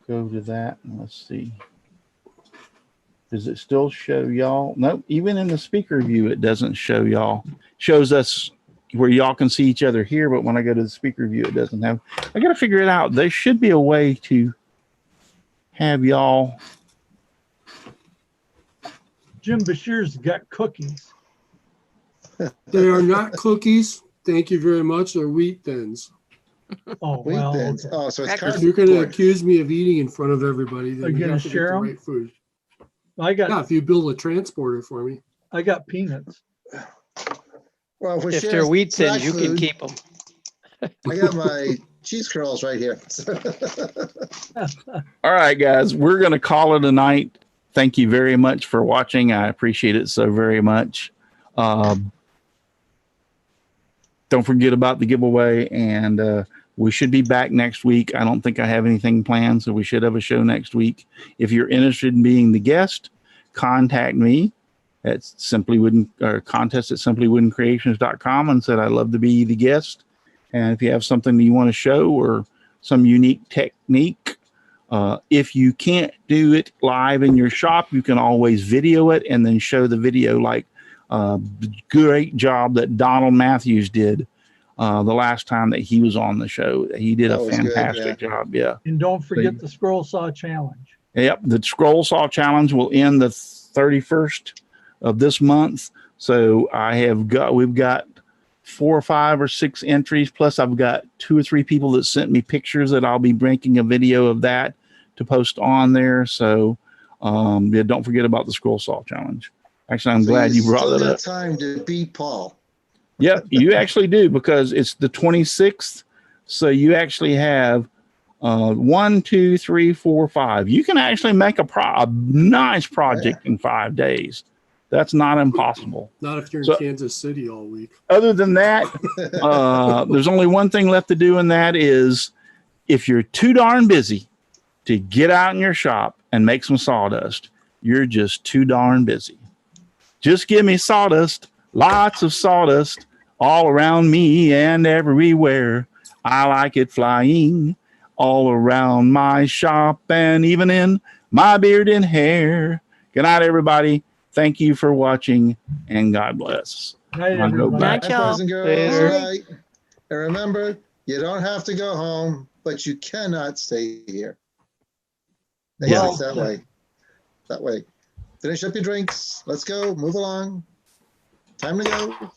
go to that, and let's see. Does it still show y'all? Nope. Even in the speaker view, it doesn't show y'all. Shows us where y'all can see each other here, but when I go to the speaker view, it doesn't have. I got to figure it out. There should be a way to have y'all. Jim Bashir's got cookies. They are not cookies. Thank you very much. They're wheat thins. Oh, Wheat well. thins. Oh, so it's If you're going to accuse me of eating in front of everybody, then Are you you gonna have to get share the 'em? right food. Yeah, if you build a transporter for me. I got peanuts. Well, If they're wheat thins, you can keep them. I got my cheese curls right here. All right, guys, we're going to call it a night. Thank you very much for watching. I appreciate it so very much. Don't forget about the giveaway, and we should be back next week. I don't think I have anything planned, so we should have a show next week. If you're interested in being the guest, contact me at contest@simplywoodencreations.com and said I'd love to be the guest. And if you have something that you want to show or some unique technique, if you can't do it live in your shop, you can always video it and then show the video, like the great job that Donald Matthews did the last time that he was on the show. He did a fantastic job. Yeah. And don't forget the scroll saw challenge. Yep. The scroll saw challenge will end the 31st of this month. So we've got 4 or 5 or 6 entries. Plus I've got 2 or 3 people that sent me pictures that I'll be making a video of that to post on there. So don't forget about the scroll saw challenge. Actually, I'm glad you brought that up. Time to beat Paul. Yep, you actually do, because it's the 26th. So you actually have 1, 2, 3, 4, 5. You can actually make a nice project in 5 days. That's not impossible. Not if you're in So- Kansas City all week. Other than that, there's only one thing left to do, and that is if you're too darn busy to get out in your shop and make some sawdust, you're just too darn busy. Just give me sawdust, lots of sawdust, all around me and everywhere. I like it flying all around my shop and even in my beard and hair. Good night, everybody. Thank you for watching, and God bless. Night, I'll go everybody. back. Night, y'all. Boys and girls, Later. right. And remember, you don't have to go home, but you cannot stay here. Yeah. It's that way. That way. Finish up your drinks. Let's go. Move along. Time to go.